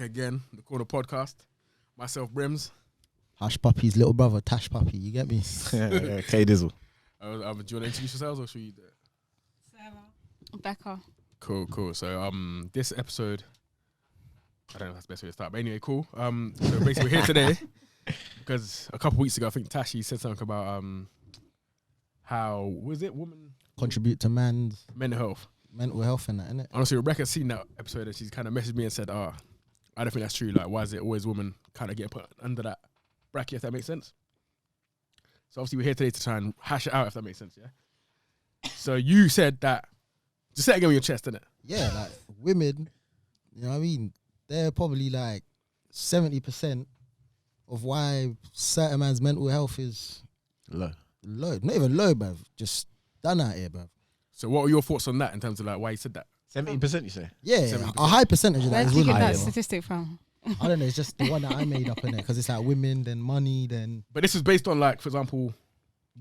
back again. The Corner Podcast. Myself, Brims. Hush Puppy's little brother, Tash Puppy. You get me? Yeah, K Dizzle. Do you want to introduce yourselves or should you do it? Sarah. Becca. Cool. So this episode, I don't know if that's the best way to start, but anyway, cool. So basically we're here today because a couple of weeks ago I think Tashi said something about how was it women Contribute to man's mental health and that, innit? Honestly, Rebecca's seen that episode and she's kind of messaged me and said, I don't think that's true. Like, why is it always women kind of get put under that bracket, if that makes sense? So obviously we're here today to try and hash it out, if that makes sense, yeah? So you said that, just say it again with your chest, innit? Yeah, like women, you know what I mean? They're probably like 70% of why certain man's mental health is Low. Not even low, bruv. Just done out here, bruv. So what are your thoughts on that in terms of like why you said that? 70%, you say? Yeah, 70%. a high percentage of Where that is did you get women. that you know? statistic from? I don't know, it's just the one that I made up in it because it's like women, then money, then... But this is based on like, for example...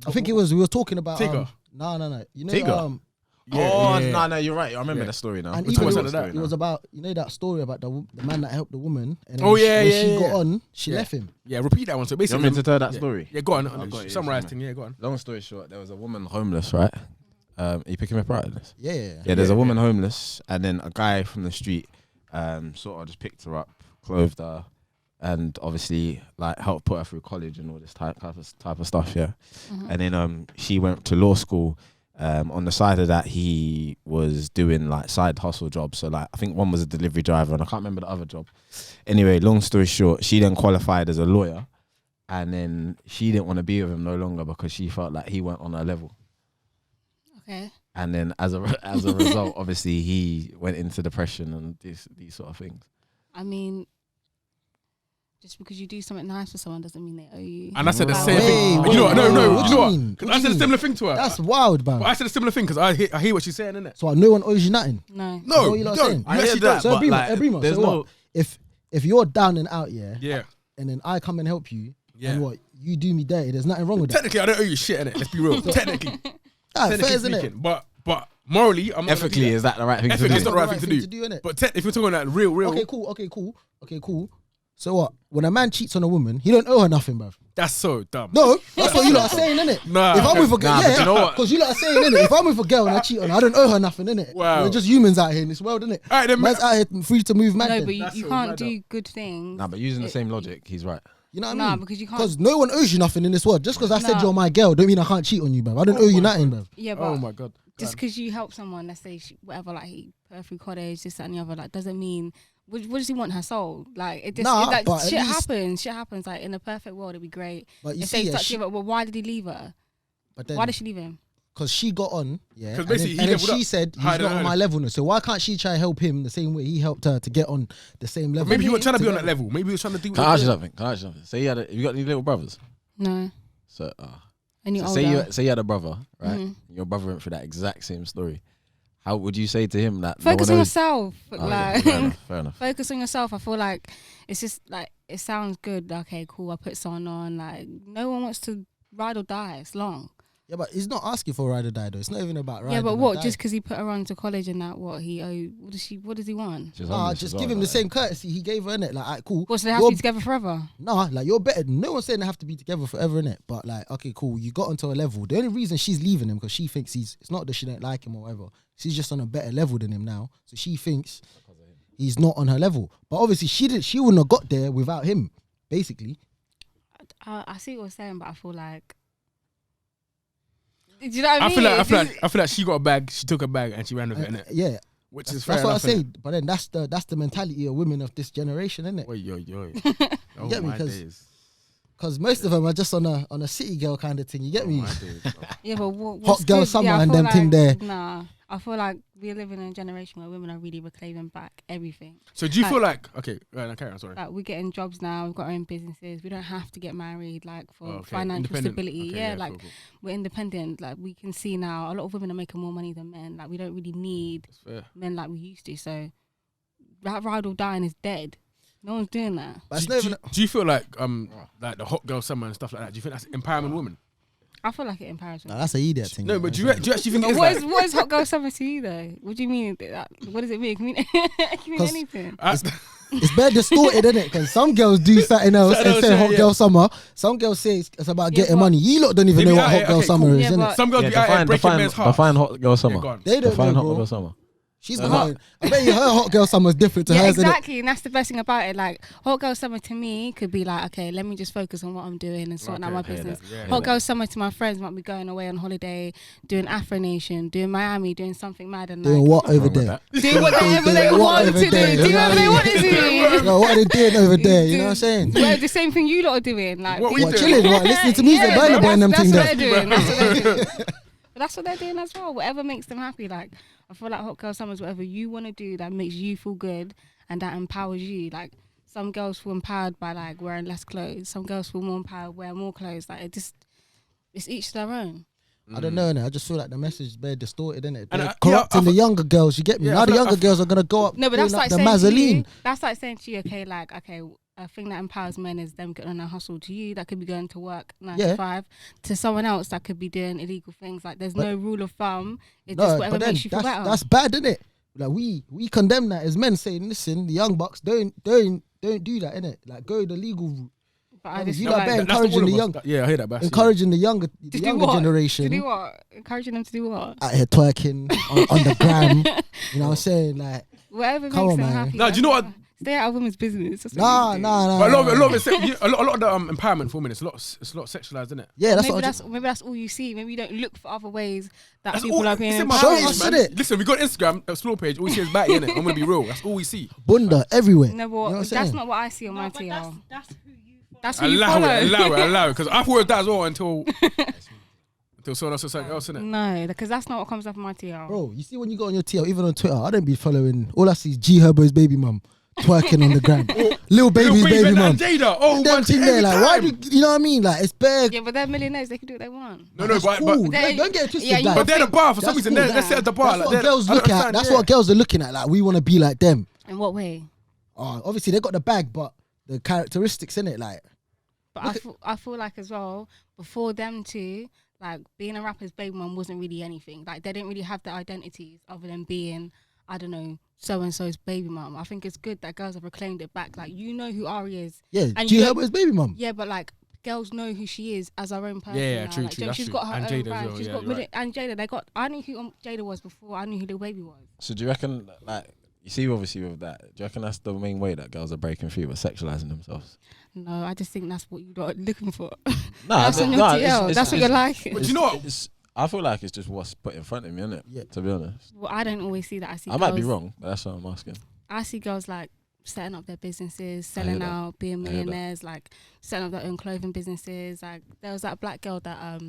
I think we were talking about... Tigger. No. You know, Tigger? No, you're right. I remember that story now. And We're even talking it, about it was about, you know, that story about the man that helped the woman. And then Oh, when yeah, she yeah. got on, she Yeah. left him. Yeah, repeat that one. So You basically... want me to tell that yeah. story? Yeah, go on. I've got it, Summarise yeah, thing, yeah, go on. Long story short, there was a woman homeless, right? Are you picking me up right on this? Yeah. Yeah, there's a woman homeless, and then a guy from the street sort of just picked her up, clothed her, and obviously like helped put her through college and all this type of stuff, yeah. Mhm. And then she went to law school. On the side of that, he was doing like side hustle jobs. So like, I think one was a delivery driver, and I can't remember the other job. Anyway, long story short, she then qualified as a lawyer, and then she didn't want to be with him no longer because she felt like he went on her level. Okay. And then as a result, obviously he went into depression and these sort of things. I mean, just because you do something nice for someone doesn't mean they owe you. And I said the Wow. same thing. Wait, You know what? No. what You do know you what? mean? Because What I do said a you similar thing to her. That's wild, But bruv. I said a similar thing because I hear what she's saying, innit? So no one owes you nothing. No. No, what you you lot don't. saying? You I hear actually that, don't. So but like, Ebrima, there's so no. what? If you're down and out, Yeah. and then I come and help you, Yeah. and what, you do me dirty, there's nothing wrong with that. Technically, I don't owe you shit, innit? Let's be real. Technically Fair, isn't it? speaking. But morally, I'm not Ethically, gonna do is that the right thing to Ethically, do? it's not the right thing to do. innit? But if you're talking like real, Okay, cool. So what? When a man cheats on a woman, he don't owe her nothing, bruv. that's so dumb. No, that's what you lot are saying, innit? Nah. If I'm with a girl, Nah, but you know what? because you lot are saying, innit? If I'm with a girl and I cheat on her, I don't owe her nothing, innit? Wow. We're just humans out here in this world, innit? All right, then, Man's out here free to move mad. No, then. but you That's so can't mad do good things. Nah, but using the same logic, he's right. You know what I Nah, mean? because you can't. Because no one owes you nothing in this world. Just because I said Nah. you're my girl, don't mean I can't cheat on you, bruv. I don't owe you nothing, bruv. Yeah, but oh my god. just because you help someone, let's say whatever, like he put her through college, this that, and the other, like doesn't mean. What does he want her soul? Like it just Nah, like, but at shit least- happens. Shit happens. Like in a perfect world, it'd be great. But you If see, they yeah, start to give up, well, why did he leave her? but then Why did she leave him? because she got on, yeah, 'Cause and basically then, he and then leveled she up said he's higher not than on her. my level now. So why can't she try to help him the same way he helped her to get on the same level? Maybe he was trying to be on together. that level. Maybe he was trying to do. Can I ask you something? Say you got any little brothers? No, So, any so older. say you had a brother, right? Mhm. Your brother went through that exact same story. How would you say to him that? Focus no on one owes- yourself. Oh, Like yeah, fair enough. focus on yourself. I feel like it's just like it sounds good. Okay, cool. I put someone on. Like no one wants to ride or die. It's long. Yeah, but he's not asking for a ride or die though. It's not even about ride. Yeah, but or what? die. Just because he put her on to college and that, what he owe? What does he want? She's Nah, homeless just as give well, him the like. same courtesy he gave her, innit? Like, alright, cool. What? So they have to You're- be together forever? Nah, like you're better. No one's saying they have to be together forever, innit? But like, okay, cool. You got onto a level. The only reason she's leaving him because she thinks it's not that she don't like him or whatever. She's just on a better level than him now. So she thinks he's not on her level. But obviously she wouldn't have got there without him, basically. I see what you're saying, but I feel like. Do you know what I I mean? feel like she got a bag. She took a bag and she ran with it, innit? Yeah, Which is fair that's what I enough, say. innit? But then that's the mentality of women of this generation, innit? Oi, yo. Oh get me? my 'Cause days. Because most of them are just on a city girl kind of thing. You get Oh me? my days. Yeah, but what's Hot girl good- summer I and feel them thing there. Nah, I feel like we're living in a generation where women are really reclaiming back everything. So do you Like- feel like right? No, carry on. Sorry. Like we're getting jobs now, we've got our own businesses. We don't have to get married, like for Okay, financial independent. stability. Okay, yeah, like cool. we're independent. Like we can see now, a lot of women are making more money than men. Like we don't really need That's fair. men like we used to. So that ride or dying is dead. No one's doing that. But it's Do, not do, even. do you feel like the hot girl summer and stuff like that? Do you think that's empowering women? I feel like it empowers Nah, women. that's an idiot thing. No, man. but do you actually think But it's what like, is what is hot girl summer to you though? What do you mean? What does it mean? It can mean, it can mean 'Cause anything. it's very distorted, isn't it? Because some girls do something else and say hot girl summer. Some girls say it's about getting money. You lot don't even know what hot girl summer is, innit? Some girls be out here breaking men's hearts. Define hot girl summer. They don't define know, hot bro. girl summer. She's not. I bet you her hot girl summer is different to hers. Exactly, and that's the best thing about it. Like hot girl summer to me could be like, okay, let me just focus on what I'm doing and sorting out my business. Hot girl summer to my friends might be going away on holiday, doing Afro Nation, doing Miami, doing something mad and doing what over there? Doing whatever they want to do. Doing whatever they want to do. No, what are they doing over there? You know what I'm saying? Well, the same thing you lot are doing. Like what chilling? What listening to music? Burner boy and them things. That's what they're doing. That's what they're doing. But that's what they're doing as well. Whatever makes them happy. Like I feel like hot girl summer is whatever you want to do that makes you feel good and that empowers you. Like some girls feel empowered by like wearing less clothes. Some girls feel more empowered wearing more clothes. Like it's each their own. I don't know, innit? I just feel like the message is very distorted, innit? And They're corrupting the younger girls. You get me? Now the younger girls are gonna go up. No, but that's like the saying to you, Mazzoline. that's like saying to you, okay, a thing that empowers men is them getting on a hustle. To you, that could be going to work 9 to 5. To someone else, that could be doing illegal things. Like there's no rule of thumb. It's just whatever makes you feel better. That's bad, isn't it? Like we condemn that as men, saying, listen, the young bucks don't do that, innit? Like go the legal route. But I just you feel like like encouraging the young. Yeah, I hear that. Encouraging the younger generation. To do what? Encouraging them to do what? Out here twerking on the gram. You know what I'm saying? Like whatever makes them happy. No, do you know what? Stay out of women's business. Nah. But a lot of it, a lot of the empowerment for women, it's a lot sexualized, isn't it? Yeah, maybe that's all you see. Maybe you don't look for other ways that people are being empowered. Listen, we got Instagram, Explore page. All we see is batty, innit? I'm gonna be real. That's all we see. Bunda everywhere. No, but that's not what I see on my TL. That's who you follow. That's who you follow. Allow it. Because I thought it was that as well until someone else said something else, innit? No, because that's not what comes up on my TL. Bro, you see when you go on your TL, even on Twitter, I don't be following. All I see is G Herbo's baby mum twerking on the gram. Lil Baby's baby mum. And Jada. Oh, them thing there, like, why do you know what I mean? Like, it's bare. Yeah, but they're millionaires. They can do what they want. No, but don't get it twisted. Yeah, but they're the bar for some That's reason. cool. Let's set the bar. That's what girls look at. That's what girls are looking at. Like, we want to be like them. In what way? Obviously they got the bag, but the characteristics in it, like. But I feel like as well, before them two, like being a rapper's baby mum wasn't really anything. Like they didn't really have their identities other than being, I don't know, so and so's baby mum. I think it's good that girls have reclaimed it back. Like you know who Ari is. Yeah, G Herbo's baby mum. Yeah, but like girls know who she is as her own person. Yeah, now. true, Like, true. she's got her and own Jada brand. as well. She's Yeah, got you're right. and Jada. I knew who Jada was before I knew who Lil Baby was. So do you reckon, like, you see obviously with that, do you reckon that's the main way that girls are breaking free, with sexualizing themselves? No, I just think that's what you're looking for. That's on your TL. That's what you're like. But you know what? I feel like it's just what's put in front of me, innit? Yeah. To be honest. Well, I don't always see that. I might be wrong, but that's what I'm asking. I see girls like setting up their businesses, selling out, being millionaires, like setting up their own clothing businesses. Like there was that black girl that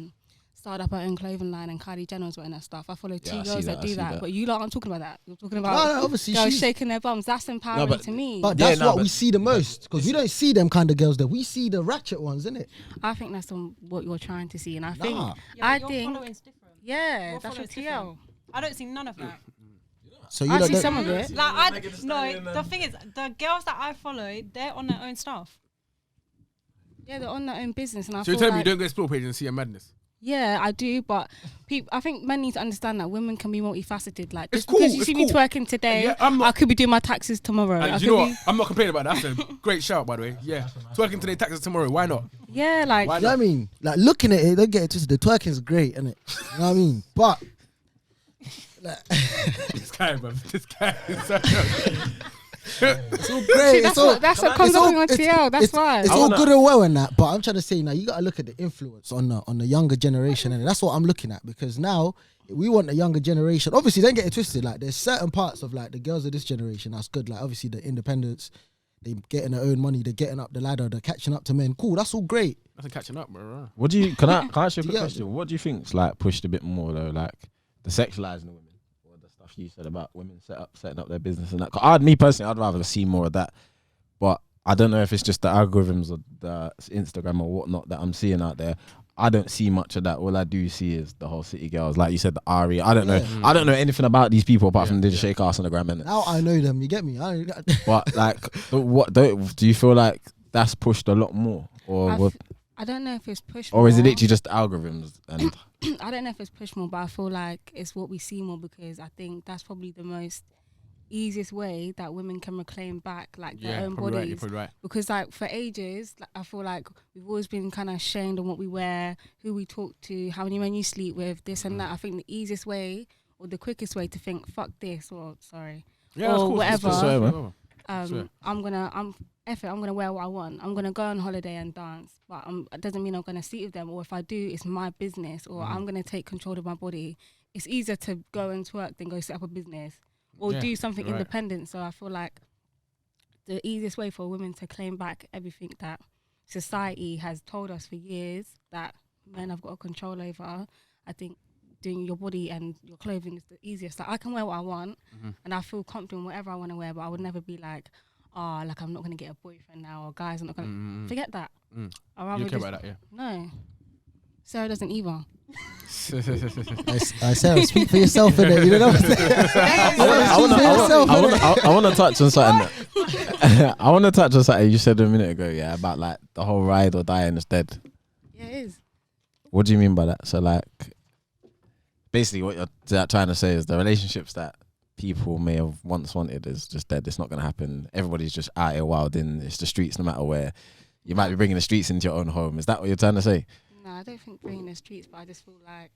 started up her own clothing line, and Kylie Jenner was wearing her stuff. I follow two girls that do that, but you lot aren't talking about that. You're talking about obviously girls shaking their bums. That's empowering to me. But that's what we see the most, because we don't see them kind of girls there. We see the ratchet ones, innit? I think that's what you're trying to see, and I think Your following's different. yeah, Your that's your following's TL. different. I don't see none of that. So you I know see some of it. Like the thing is, the girls that I follow, they're on their own stuff. Yeah, they're on their own business, and I So feel you tell me like, you don't go Explore page and see a madness? yeah, I do, but I think men need to understand that women can be multifaceted. Like, It's just because cool, you it's see me cool. twerking today, Yeah, I'm not- I could be doing my taxes tomorrow. And I you know could what? be, I'm not complaining about that. That's a great shout, by the way. Yeah. Twerking today, taxes tomorrow. Why not? yeah, like Why You know what I mean? Like looking at it, don't get it twisted. The twerking's great, innit? You know what I mean? But This guy, bro. This guy. it's all great. that's what comes up on TL. That's why. It's all good and well in that, but I'm trying to say now you got to look at the influence on the younger generation, and that's what I'm looking at, because now we want the younger generation. Obviously, don't get it twisted. Like there's certain parts of like the girls of this generation that's good. Like obviously the independence, they getting their own money, they're getting up the ladder, they're catching up to men. Cool, that's all great. Nothing catching up, bro. What do you, can I ask you a quick Yeah. question? What do you think's like pushed a bit more though, like the sexualizing of women, or the stuff you said about women setting up their business and that? 'Cause me personally, I'd rather see more of that, but I don't know if it's just the algorithms or the Instagram or whatnot that I'm seeing out there. I don't see much of that. All I do see is the whole city girls, like you said, the Ari. I don't know. I don't know anything about these people apart from they just shake ass on the gram. And Now I know them. You get me? but like, do you feel like that's pushed a lot more, or I don't know if it's pushed or is it more. literally just the algorithms? And I don't know if it's pushed more, but I feel like it's what we see more, because I think that's probably the most easiest way that women can reclaim back like their own probably right, bodies. you're probably right. Because like for ages, like, I feel like we've always been kind of shamed on what we wear, who we talk to, how many men you sleep with, this and that. I think the easiest way or the quickest way to think, fuck this, or sorry, Yeah, or of course, whatever. it's Swear, man. Swear. I'm gonna wear what I want. I'm gonna go on holiday and dance, but it doesn't mean I'm gonna sleep with them. Or if I do, it's my business. Or I'm gonna take control of my body. It's easier to go and twerk than go set up a business or do something right. independent. So I feel like the easiest way for women to claim back everything that society has told us for years that men have got control over, I think doing your body and your clothing is the easiest. Like I can wear what I want and I feel confident in whatever I want to wear, but I would never be like, like I'm not going to get a boyfriend now, or guys are not going to forget that. I'd rather You care about that, yeah. No. Sarah doesn't either. I say, speak for yourself, innit? You know what I'm saying? I want to touch on something. I want to touch on something you said a minute ago, yeah, about like the whole ride or die instead. Yeah, it is. What do you mean by that? So like, basically, what you're trying to say is the relationships that people may have once wanted is just dead. It's not going to happen. Everybody's just out here wilding. It's the streets, no matter where. You might be bringing the streets into your own home. Is that what you're trying to say? No, I don't think bringing the streets, but I just feel like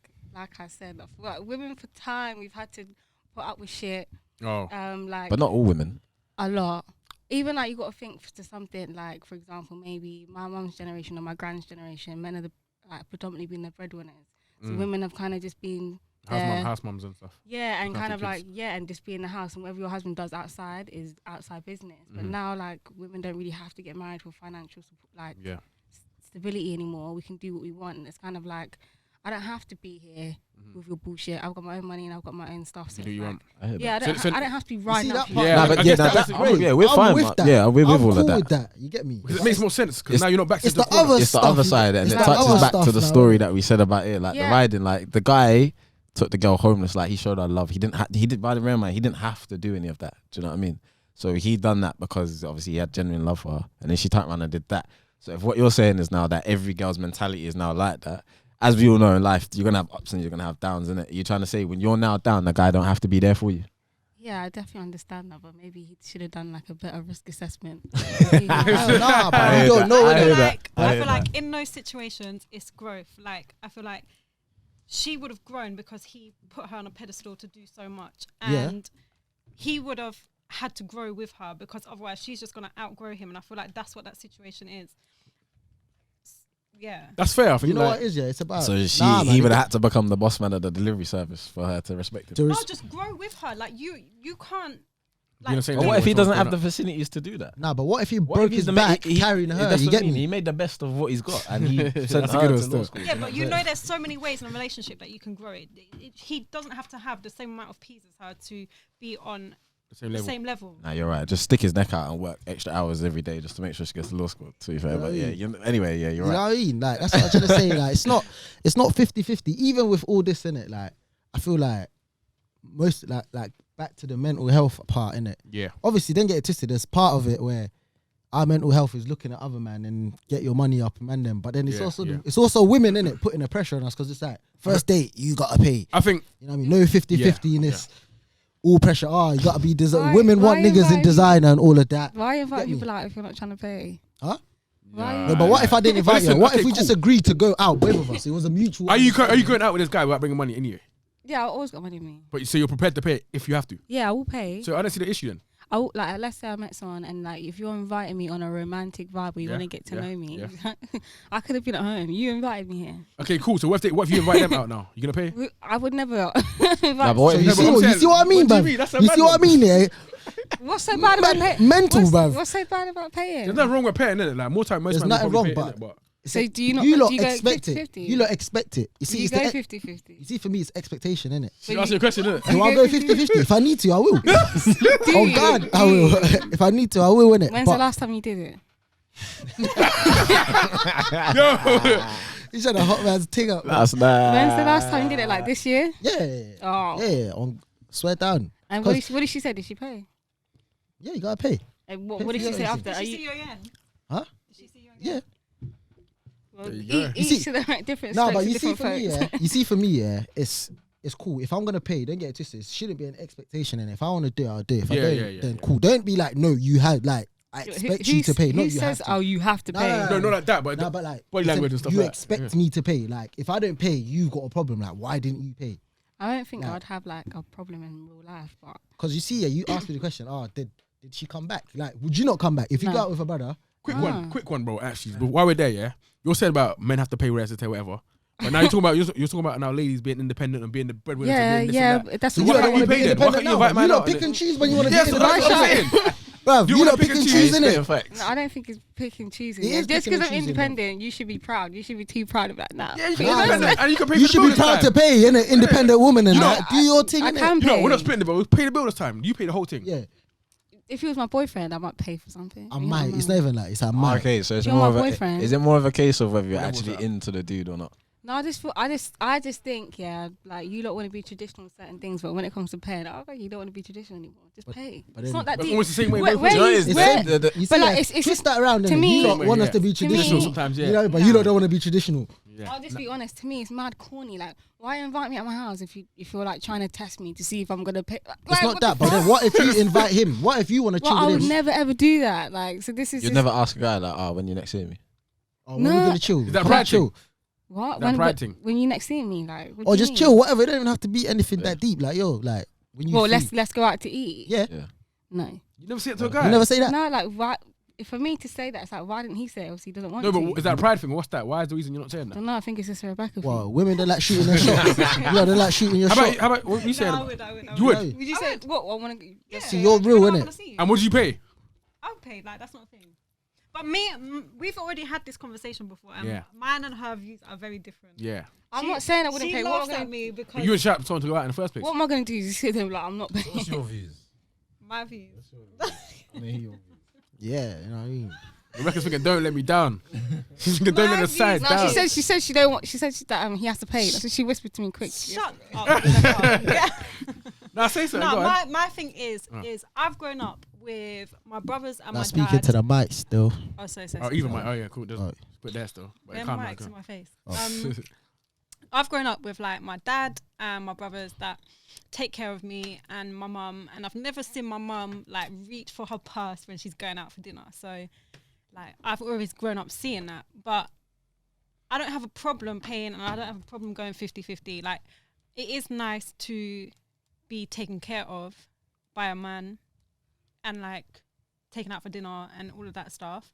I said, I feel like women for time we've had to put up with shit. Like, But not all women. a lot. Even like you got to think to something like, for example, maybe my mum's generation or my grand's generation, men are predominantly been the breadwinners. So women have kind of just been House mums and stuff. Yeah, and kind of kids. like, and just be in the house, and whatever your husband does outside is outside business. But now, like, women don't really have to get married for financial support, like stability anymore. We can do what we want, and it's kind of like, I don't have to be here with your bullshit. I've got my own money and I've got my own stuff. So You do you like, want. I hear yeah, that. I don't have to be riding that up part? here. Nah, but I yeah, guess that's that's yeah, we're I'm fine. with that. Yeah, we're with I'm all cool of that. with that. You get me? Because it makes more sense, because It's- now you're not back to it's the corner. other It's the stuff, other side, and it's it the touches other back to stuff the now, story innit? that we said about it, like the Yeah. riding. Like the guy took the girl homeless, like he showed her love. He didn't. By the way, man, he didn't have to do any of that. Do you know what I mean? So he done that because obviously he had genuine love for her, and then she turned around and did that. So if what you're saying is now that every girl's mentality is now like that, as we all know in life, you're gonna have ups and you're gonna have downs, innit? You're trying to say when you're now down, the guy don't have to be there for you. Yeah, I definitely understand that, but maybe he should have done like a better risk assessment. Nah, but I you hear don't that. know I innit? hear feel that. like I I hear feel like that. in those situations it's growth. Like I feel like she would have grown because he put her on a pedestal to do so much, Yeah. and he would have had to grow with her because otherwise she's just gonna outgrow him. And I feel like that's what that situation is. Yeah. That's fair, I think. You know like, what it is, yeah? It's about. So Nah, man, he would it- have had to become the boss man of the delivery service for her to respect him. to No, res- just grow with her. Like you can't. you're in the same But what level if he with doesn't someone have the growing facilities to do that? Nah, but what if he What if broke he's his the back he- carrying her? that's You what get I mean. me? He made the best of what he's got, and he sent That's a her good to one law still. school. Yeah, but you know there's so many ways in a relationship that you can grow it. He doesn't have to have the same amount of peas as her to be on the same the level. same level. Nah, you're right. Just stick his neck out and work extra hours every day just to make sure she gets to law school. To be fair, You know but what I yeah. mean? Anyway, yeah, you're You know right. what I mean? Like that's what I'm trying to say. Like it's not 50-50. Even with all this in it, like I feel like most like back to the mental health part in it. Yeah. Obviously, don't get it twisted. There's part of it where our mental health is looking at other man and get your money up and them. But then it's Yeah, it's also women in it putting the pressure on us because it's like first date you gotta pay. I think You know what I mean? No 50-50 in this. All pressure. You gotta be Why- women why want niggas in invite- designer and all of that. Why invite Get me? people out if you're not trying to pay? Huh? Why? No, but what if I didn't invite you? Listen, What okay, if we cool. just agreed to go out, both of us? It was a mutual. are you understanding. going out with this guy without bringing money anyway? Yeah, I always got money in me. But so you're prepared to pay if you have to. Yeah, I will pay. So I don't see the issue then. I will, like, let's say I met someone and like if you're inviting me on a romantic vibe where you Yeah, want to get to yeah, know me, yeah. I could have been at home. You invited me here. Okay, cool. So what if you invite them out now? You gonna pay? I would never. Nah, but what So if you you see, what I'm you saying. see what I mean, What do you bruv? mean? That's a You mad see what I one. mean, yeah? What's so bad about paying? Mental, bruv. What's so bad about paying? There's nothing wrong with paying, innit? Like more time, most There's times nothing you probably wrong, pay, innit? So do you not? You lot do you go expect it. 50-50? You lot expect it. You Do see, you it's go the 50-50? you see, for me, it's expectation, innit? You ask you a question, innit? Do I go 50-50? If I need to, I will. Oh you? God, I will. If I need to, I will, innit? When's the But last time you did it? Yo, you said a hot man's ting up. man. That's nah. When's the last time you did it? Like this year? Yeah, Oh. yeah. On swear down. And what did she say? Did she pay? Yeah, you gotta pay. And what did she say after? Did Are she see you? you again? Huh? Did she see you again? Yeah. Well, There you go. each You see- to their different No, strokes but for you see, different for me, folks. yeah. You see, for me, yeah. It's it's cool. If I'm gonna pay, don't get it twisted. It shouldn't be an expectation. And if I want to do it, I'll do it. If I don't, then cool. Don't be like, no, you have like. I expect you to pay. Who Not you says, have to. oh, you have to pay? No, not like that. But but like body language and stuff. You like expect me to pay. Like if I don't pay, you've got a problem. Like why didn't you pay? I don't think I'd have like a problem in real life, but because you see, you asked me the question. Oh, did she come back? Like, would you not come back if you go out with a brother? Quick one, bro. Actually, but while we're there, yeah, you're saying about men have to pay, whereas to tell whatever. But now you're talking about now ladies being independent and being the breadwinner. Yeah, that's So why you don't can't you want to be pay then? Why independent can't you now. invite man You don't out? pick and choose when you want to be Yes, that's what I'm independent. saying. Bruv, you don't pick pick and and choose, choose, innit? No, I don't think it's pick and choosing. It is Just picking because and I'm choosing, independent, you should be proud. You should be too proud of that now. Yeah, you can Nah, independent, and you can pay You for the should bill be this proud time. to pay, innit? Independent woman and You know, that. Do your thing, I innit? can You know, pay. we're not splitting the bill. We pay the bill this time. You pay the whole thing. Yeah, If he was my boyfriend, I might pay for something. I might. It's not even like it's I might. Okay, so it's You're more my of a. boyfriend. Is it more of a case of whether you're What level's actually that? into the dude or not? No, I just think, yeah, like you don't want to be traditional with certain things, but when it comes to paying, okay, you don't want to be traditional anymore. Just pay. but It's then- not that That's deep. almost the same way. Where- both where ways. You know, you- it's where- the- You see, But, like, like, it's twist just- that around. to innit? me- You lot want us to be To me- traditional. Sometimes, yeah. You know, but you lot don't want to be traditional. Yeah. I'll just be honest. To me, it's mad corny. Like, why invite me at my house if you're like trying to test me to see if I'm gonna pay? It's not that. But then, what if you invite him? What if you want to chill Well, I with would him? never ever do that. Like, so this is You'd just, never ask a guy like, when you next see me. Oh, when we No. gonna chill? Is that Can we pride chill? what that pride thing. when you next see me, like, what Or do you just mean? chill, whatever. It don't even have to be anything that deep. Like yo, like when you. Well, free. let's go out to eat. Yeah. No, You never say it to a guy. You never say that. no, like why? For me to say that, it's like why didn't he say it? Obviously, he doesn't want No, to. but is that a pride thing? What's that? Why is the reason you're not saying I that? don't know. I think it's just a Rebecca thing. Well, women they like shooting their shots. Yeah, they like shooting your How shot. about what you saying? I about- would. I You would. Would you say what? I want to. Yeah. See, you're real, I innit? wanna see you. And what did you pay? I'll pay. Like that's not a thing. But we've already had this conversation before, and Yeah. mine and her views are very different. Yeah. I'm not saying I wouldn't She pay. What laughs am I at gonna, me because But you and Sharp someone to go out in the first place. what am I going to do? Just sit there and be like, I'm not paying. What's your views? my views. Yeah, you know what I mean. Rebecca's thinking, don't let me down. She's thinking, don't let the side No, down. she said she don't want. She said that he has to pay. So she whispered to me quick. Shut up. Yeah. Nah, say so. No, Go on. my thing is I've grown up with my brothers and Now my speaking dad. to the mic still. Oh, sorry. Oh, even my. Oh yeah, cool. Does Oh. put there still. But Them calm down, mics in calm. my face. Oh. I've grown up with like my dad and my brothers that take care of me and my mum, and I've never seen my mum like reach for her purse when she's going out for dinner. So like I've always grown up seeing that, but I don't have a problem paying and I don't have a problem going 50-50. Like it is nice to be taken care of by a man and like taken out for dinner and all of that stuff.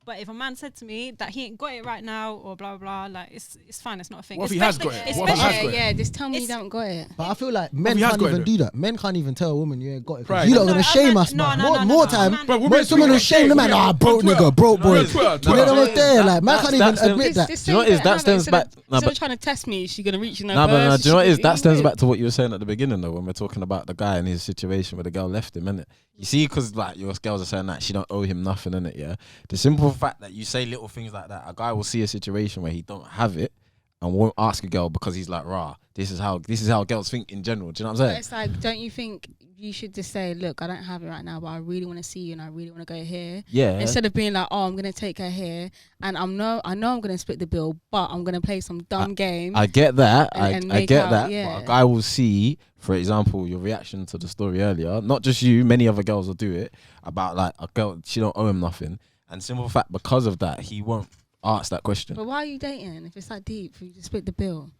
But if a man said to me that he ain't got it right now or blah blah blah, like it's fine, it's not a thing. What if he has got it? What if he has got it? Yeah, just tell me you It's- don't got it. But I feel like men he has can't got even it, do that. Men can't even tell a woman you ain't got it. 'cause Right. You lot No, gonna a shame man- us, no, man. no, More no, time. man. But women Most women will tweet shame the man. yeah, Ah, broke Twitter. nigga, broke No, boy. Twitter, But they don't care. Like man can't even That's admit that. Do you know what it is? That stems back. Instead of trying to test me, is she gonna reach in her No, but purse? do you know what it is? She- That stems back to what you were saying at the beginning, though, when we're talking about the guy and his situation where the girl left him, innit? You see, because like your girls are saying that she don't owe him nothing, innit? Yeah. The simple fact that you say little things like that, a guy will see a situation where he don't have it and won't ask a girl because he's like, rah, this is how girls think in general. Do you know what I'm But saying? it's like, don't you think you should just say, look, I don't have it right now, but I really want to see you and I really want to go here. Yeah. Instead of being like, oh, I'm gonna take her here, and I know I'm gonna split the bill, but I'm gonna play some dumb game. I get that. And I make get out, that. yeah. But a guy will see, for example, your reaction to the story earlier. Not just you, many other girls will do it. About like a girl, she don't owe him nothing. And simple fact, because of that, he won't ask that question. But why are you dating if it's that deep for you to split the bill?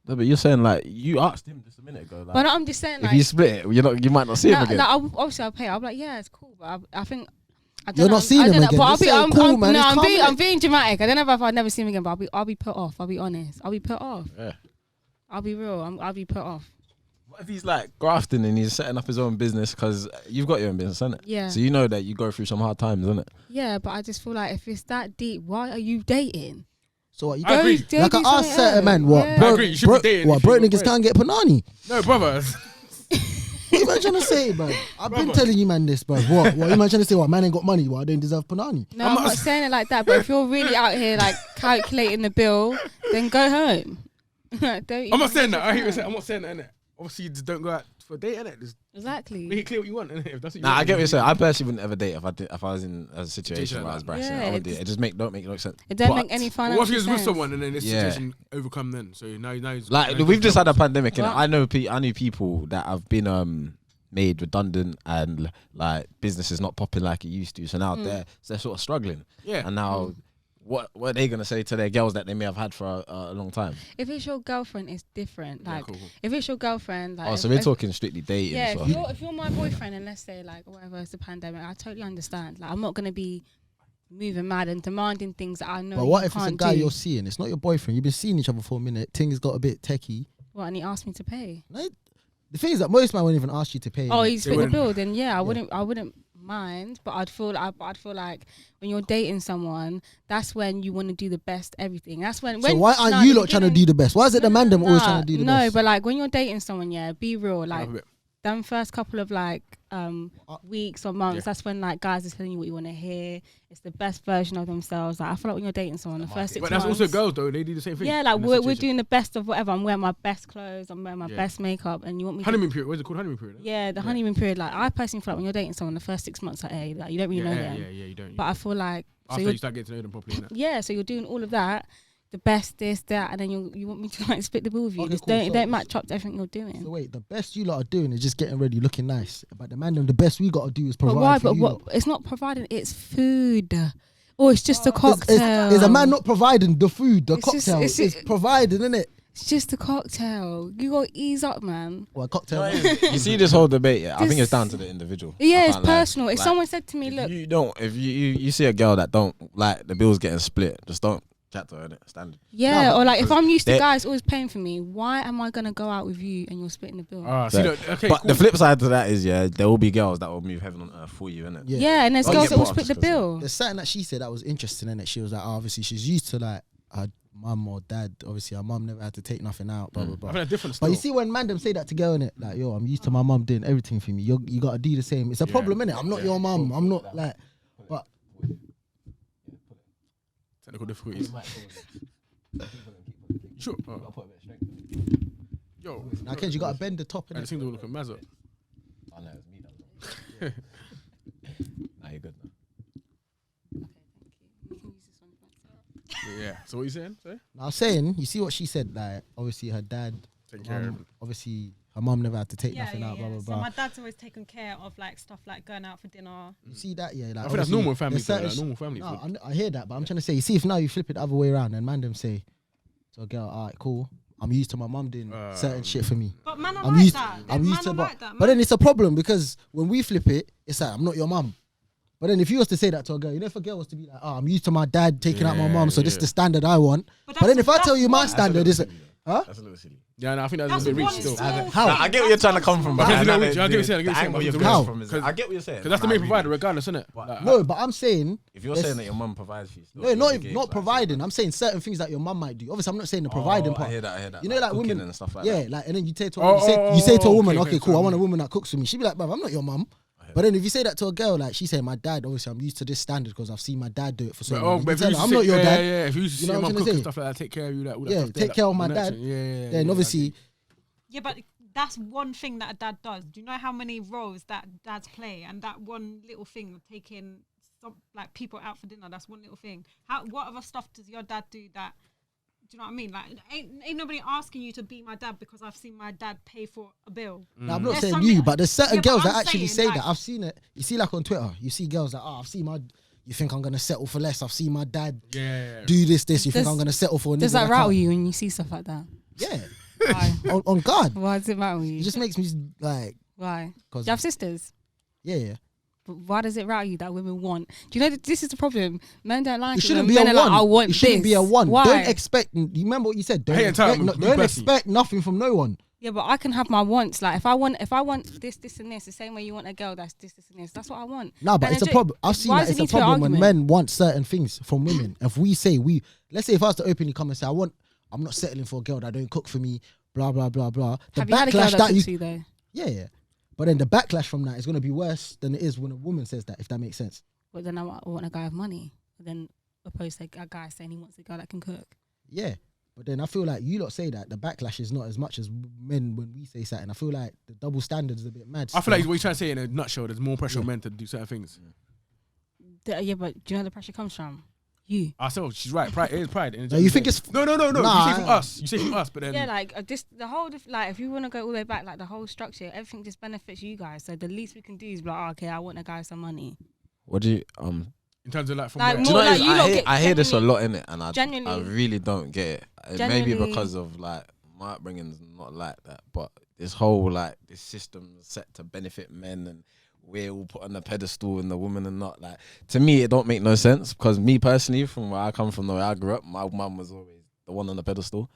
No, but you're saying like you asked him just a minute ago. Like, But I'm just saying, if like, you split it, you might not see him again. obviously I'll pay. I'll be like, yeah, it's cool, but I think. I don't You're know, not seeing I don't him know, again. But Just say, cool, man, it's calm, I'm innit? being dramatic. I don't know if I'll never see him again, but I'll be put off. I'll be honest. I'll be put off. Yeah. I'll be real. I'll be put off. What if he's like grafting and he's setting up his own business? Because you've got your own business, isn't it? Yeah. So you know that you go through some hard times, isn't it? Yeah, but I just feel like if it's that deep, why are you dating? So what you I agree. Go like do I asked something certain else. man, what? Yeah. I agree, you should be dating What if you broke got niggas bread. can't get panani? No, brother. What you man trying to say, bro? I've been telling you, man, this, bro. What you man trying to say? What man ain't got money? What I don't deserve panani? No, I'm not saying it like that. But if you're really out here like calculating the bill, then go home. Don't I'm not saying that. I hear you saying. I'm not saying that. Innit? obviously you just don't go out for a date, innit? Just Exactly. make it clear what you want, innit? If that's what you Nah, want, I get what then you're saying. I personally wouldn't ever date if I was in a situation Situation where I was like brassing. that. I Yeah, wouldn't do it. It just don't make no sense. It don't But- make any But financial what if you was with sense. someone and then this Yeah. situation overcome then? So now he's Like now we've he's just had a troubles. pandemic, and Well- I knew people that have been made redundant and like business is not popping like it used to. So now they're sort of struggling. Yeah. And now what are they gonna say to their girls that they may have had for a long time? If it's your girlfriend, it's different. Yeah, Like, cool. if it's your girlfriend, like, Oh, so if- we're if- talking strictly dating. Yeah, so. if you're my boyfriend and let's say like whatever, it's the pandemic, I totally understand. Like, I'm not gonna be moving mad and demanding things that I know. But what you if it's a can't guy do. you're seeing? It's not your boyfriend. You've been seeing each other for a minute. Things got a bit techie. What, and he asked me to pay? No, the thing is that most men won't even ask you to pay. Oh, innit? he's They split the wouldn't. bill. Then yeah, I wouldn't mind. But I'd feel like when you're dating someone, that's when you want to do the best everything. That's when. So why aren't you lot trying to do the best? Why is it the man them always trying to do the no, best? but like when you're dating someone, yeah, be real. Like Have a bit. them first couple of like weeks or months, Yeah. that's when like guys are telling you what you want to hear. It's the best version of themselves. Like I feel like when you're dating someone, the first 6 But months. that's also girls though. They do the same thing. Yeah, like in that we're situation. doing the best of whatever. I'm wearing my best clothes. I'm wearing my Yeah. best makeup, and you want me to honeymoon period. What's it called? Honeymoon period. yeah, the honeymoon period. Like I personally feel like when you're dating someone, the first 6 months, like, hey, like you don't really know them. Yeah, you don't. But I feel like so after you're, you start getting to know them properly, innit? yeah, so you're doing all of that, the best, this, that, and then you want me to like split the bill with you. Okay, Just cool. don't So- don't match up to everything you're doing. So wait, the best you lot are doing is just getting ready, looking nice. But the man them, the best we got to do is But provide why? for But you what? lot. It's not providing. It's food. Or it's just a Is cocktail. a man not providing the food, the It's just- cocktail? it's- It's providing, isn't it? It's just a cocktail. You gotta ease up, man. Well, a cocktail. You see this whole debate, yeah, I think This- it's down to the individual. I Yeah, it's can't lie. personal. If Like, someone said to me, if look, you see a girl that don't like the bills getting split, just don't chat to her, innit? Standard. yeah, No, but- or like if I'm used to they- guys always paying for me, why am I gonna go out with you and you're splitting the bill? See, But- okay, But cool. the flip side to that is, yeah, there will be girls that will move heaven on earth for you, innit? Yeah. Yeah, and there's Don't girls get that will bought split the up, bill. There's something that she said that was interesting, and she was like, obviously she's used to like her mum or dad. Obviously, her mum never had to take nothing out. Blah blah I blah. think that's different. But Still. you see, when man them say that to girl, innit, like, yo, I'm used to my mum doing everything for me. You gotta do the same. It's a Yeah. problem, innit? I'm not your mum. I'm not like. But Technical difficulties. Sure. Yo, now, Kenji, you gotta bend the top, I innit? just think they look at Mazza. I know, it's me that. Nah, you're good now. Yeah. So what you saying? Sorry? Now, I'm saying, you see what she said, like, obviously her dad, Taking care of. obviously her mum never had to take Yeah, nothing yeah, out, yeah. blah blah So blah. my dad's always taken care of like stuff like going out for dinner. You see that, yeah? Like, I think that's obviously, normal family. there's certain Like normal family. No, food. I hear that, but I'm trying to say, you see, if now you flip it the other way around and man them say to a girl, all right, cool, I'm used to my mum doing certain shit for me. But man, I'm like used, that. I'm Man used to, are like that. but then it's a problem because when we flip it, it's like I'm not your mum. But then if you was to say that to a girl, you know, if a girl was to be like, oh, I'm used to my dad taking out my Yeah, mum, so this is yeah. the standard I want. But that's- then if I tell you my that's standard is, huh? That's a little silly. Yeah, no, I think that's That's a bit rich one still. small How? thing. I get where you're trying to come from, But but I get what the you're saying, I get what you're angle saying, you're but coming how? from is, I get what you're saying. Because that's the and I main really provider, do. regardless, isn't it? But- No, but I'm saying, If you're Yes. saying that your mum provides for you, still, no, you're not engaged, not like, providing. I'm saying certain things that your mum might do. Obviously, I'm not saying the providing Oh, part. I hear that. You know, like cooking women and stuff like yeah, that. like, and then you say to Oh, you say to a woman, okay, okay, cool, I sorry. want a woman that cooks for me. She'd be like, bruv, I'm not your mum. But then if you say that to a girl, like she said, my dad, obviously I'm used to this standard because I've seen my dad do it for so But, long. You but if tell you her, used I'm to not say- your yeah, dad. Yeah, if you used to You see know your what mum I'm cook trying and to stuff like that, take care of you, like all that Yeah, stuff there, take care of like, my connection. dad. Yeah. Then obviously, Yeah, but that's one thing that a dad does. Do you know how many roles that dads play? And that one little thing of taking some like people out for dinner, that's one little thing. What other stuff does your dad do that? Do you know what I mean? Like, ain't nobody asking you to be my dad because I've seen my dad pay for a bill. now, I'm not There's saying something- you, but there's certain Yeah, but girls that I'm actually saying, say that. like- I've seen it. You see, like on Twitter, you see girls that, I've seen my. You think I'm gonna settle for less? I've seen my dad Yeah. do this. You think Does- I'm gonna settle for a Does nigga that rattle can't- you when you see stuff like that? Yeah, Why? on God. Why does it matter with It you? just makes me like, Why? Do cause you have sisters? yeah. But why does it rattle you that women want? Do you know that this is the problem? Men don't like It it. shouldn't when be a men are one. like, I want It shouldn't this. be a one. Why? Don't expect. You remember what you said? Don't I hate expect, entitlement, me don't personally. expect nothing from no one. Yeah, but I can have my wants. Like if I want this, and this, the same way you want a girl that's this, and this. That's what I want. No, but And it's a then problem. I've seen why that does it's it a need to be an problem when argument? men want certain things from women. If we say let's say if I was to openly come and say I'm not settling for a girl that don't cook for me, blah blah blah blah. The Have you had a girl backlash that that you cooks for you though? yeah. But then the backlash from that is going to be worse than it is when a woman says that. If that makes sense. But then I want a guy with money. Then opposed to a guy saying he wants a girl that can cook. Yeah. But then I feel like you lot say that the backlash is not as much as men when we say something. I feel like the double standard is a bit mad. I feel like what you're trying to say in a nutshell, there's more pressure on Yeah. men to do certain things. Yeah, but do you know where the pressure comes from? You. Ourselves, she's right. Pride, it is pride. No, you think it's No. Nah, you say from us. You say from us, but then Yeah, like this, the whole, like, if you want to go all the way back, like the whole structure, everything just benefits you guys. So the least we can do is be like, oh, okay, I want a guy some money. What do you in terms of like from Like, where? Do you More know, like what it is? you lot I hear, get I hear this a genuinely- lot in it, and I genuinely- really don't get it. It may be Genuinely- because of like my upbringing's not like that, but this whole like this system is set to benefit men, and we're all put on the pedestal, and the women are not. Like, to me, it don't make no sense, because me personally, from where I come from, the way I grew up, my mum was always the one on the pedestal,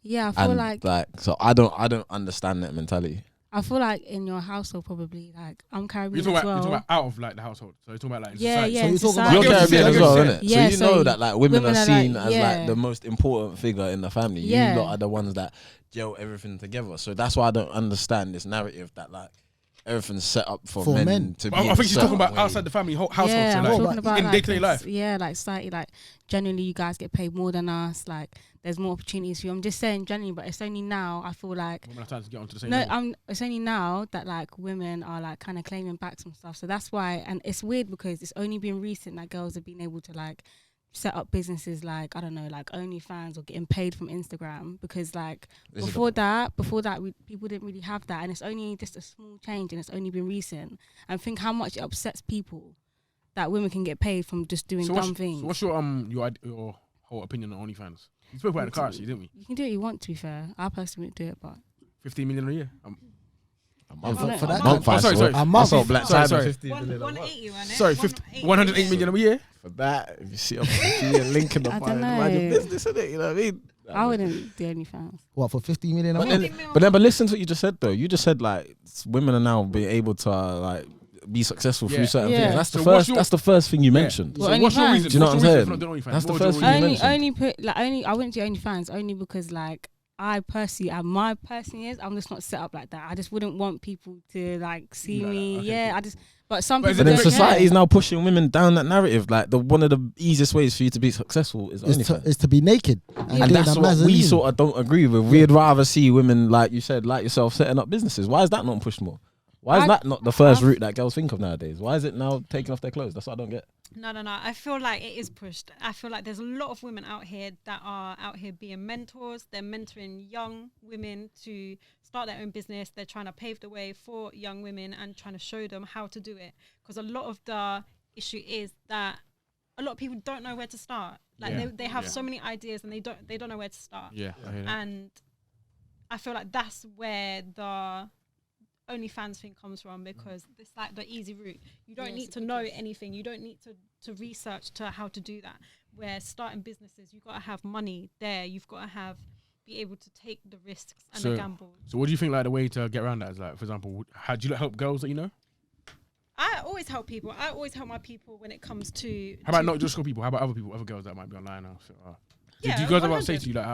Yeah, I feel and like so I don't understand that mentality. I feel like in your household probably, like, I'm Caribbean You're as talking well. about out of like the household. So you're talking about like in Yeah, society. yeah. So in you're talking about- society. You're I get what Caribbean you're as saying, well, I get innit? what you're So saying. you Yeah, know so that like women women are are seen like- as yeah. like the most important figure in the family. Yeah. You lot are the ones that gel everything together. So that's why I don't understand this narrative that like everything's set up for men to be. But I in a think she's talking certain about way. outside the family household. Yeah, So I'm like talking about in like day-to-day this- life. Yeah, like society, like generally you guys get paid more than us. Like there's more opportunities for you. I'm just saying generally, but it's only now I feel like Women have time to get onto the same no, level. it's only now that like women are like kind of claiming back some stuff. So that's why, and it's weird because it's only been recent that girls have been able to like set up businesses like, I don't know, like OnlyFans or getting paid from Instagram, because like This is before that people didn't really have that, and it's only just a small change, and it's only been recent. And think how much it upsets people that women can get paid from just doing dumb things. So what's your whole opinion on OnlyFans? You spoke about it in the car actually, didn't we? You can do what you want, to be fair. I personally wouldn't do it, but 15 million a year. A month, for a that month, kind- I Oh, sorry, saw. sorry. A I month. saw Black Sorry, Side sorry. 50 million a month. 180, wasn't it? Sorry, 108 million a year. For that, if you see a link in the I bio, don't mind your know. business, innit? You know what I mean? I wouldn't do OnlyFans. what for 50 million a But month? then, but listen to what you just said though. You just said like women are now being able to like be successful Yeah. through certain Yeah. things. That's the So what's first. your- That's the first thing you mentioned. Well, So what's your OnlyFans. reason? Do you know What's what I'm your reason saying? for not doing OnlyFans? That's the What was first your thing you reason? mentioned. I wouldn't do OnlyFans only because like I personally, my personally is, I'm just not set up like that. I just wouldn't want people to like see Like that, me. okay, Yeah, cool. I just. But some But is people But then it don't society is care. now pushing women down that narrative. Like one of the easiest ways for you to be successful is OnlyFans. Is to be naked. And doing that's a what we Mazzoline. sort of don't agree with. We'd rather see women, like you said, like yourself, setting up businesses. Why is that not pushed more? Why is that not the first route that girls think of nowadays? Why is it now taking off their clothes? That's what I don't get. No. I feel like it is pushed. I feel like there's a lot of women out here that are out here being mentors. They're mentoring young women to start their own business. They're trying to pave the way for young women and trying to show them how to do it. Because a lot of the issue is that a lot of people don't know where to start. Like Yeah. they have Yeah. so many ideas and they don't know where to start. Yeah, I hear that. And I feel like that's where the OnlyFans thing comes from, because it's like the easy route. You don't Yeah, need it's to the know quickest. anything. You don't need to research to how to do that. Where starting businesses, you've got to have money there. You've got to be able to take the risks and So- the gamble. So what do you think like the way to get around that is like, for example, how do you help girls that you know? I always help people. I always help my people when it comes to. How about not just school people? How about other people, other girls that might be online? Or so, Yeah, do you girls ever say 100. to you like,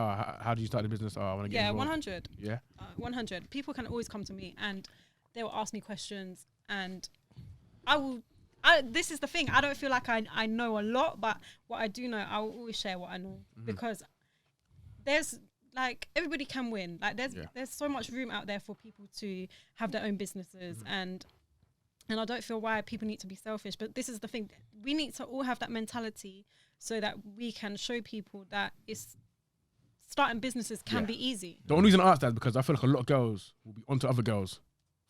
how do you start a business? Oh, I want to get Yeah, involved. 100. Yeah. 100. People can always come to me and they will ask me questions, and this is the thing. I don't feel like I know a lot, but what I do know, I will always share what I know, because there's like everybody can win. Like there's so much room out there for people to have their own businesses, and I don't feel why people need to be selfish. But this is the thing. We need to all have that mentality so that we can show people that starting businesses can be easy. The only reason I ask that is because I feel like a lot of girls will be onto other girls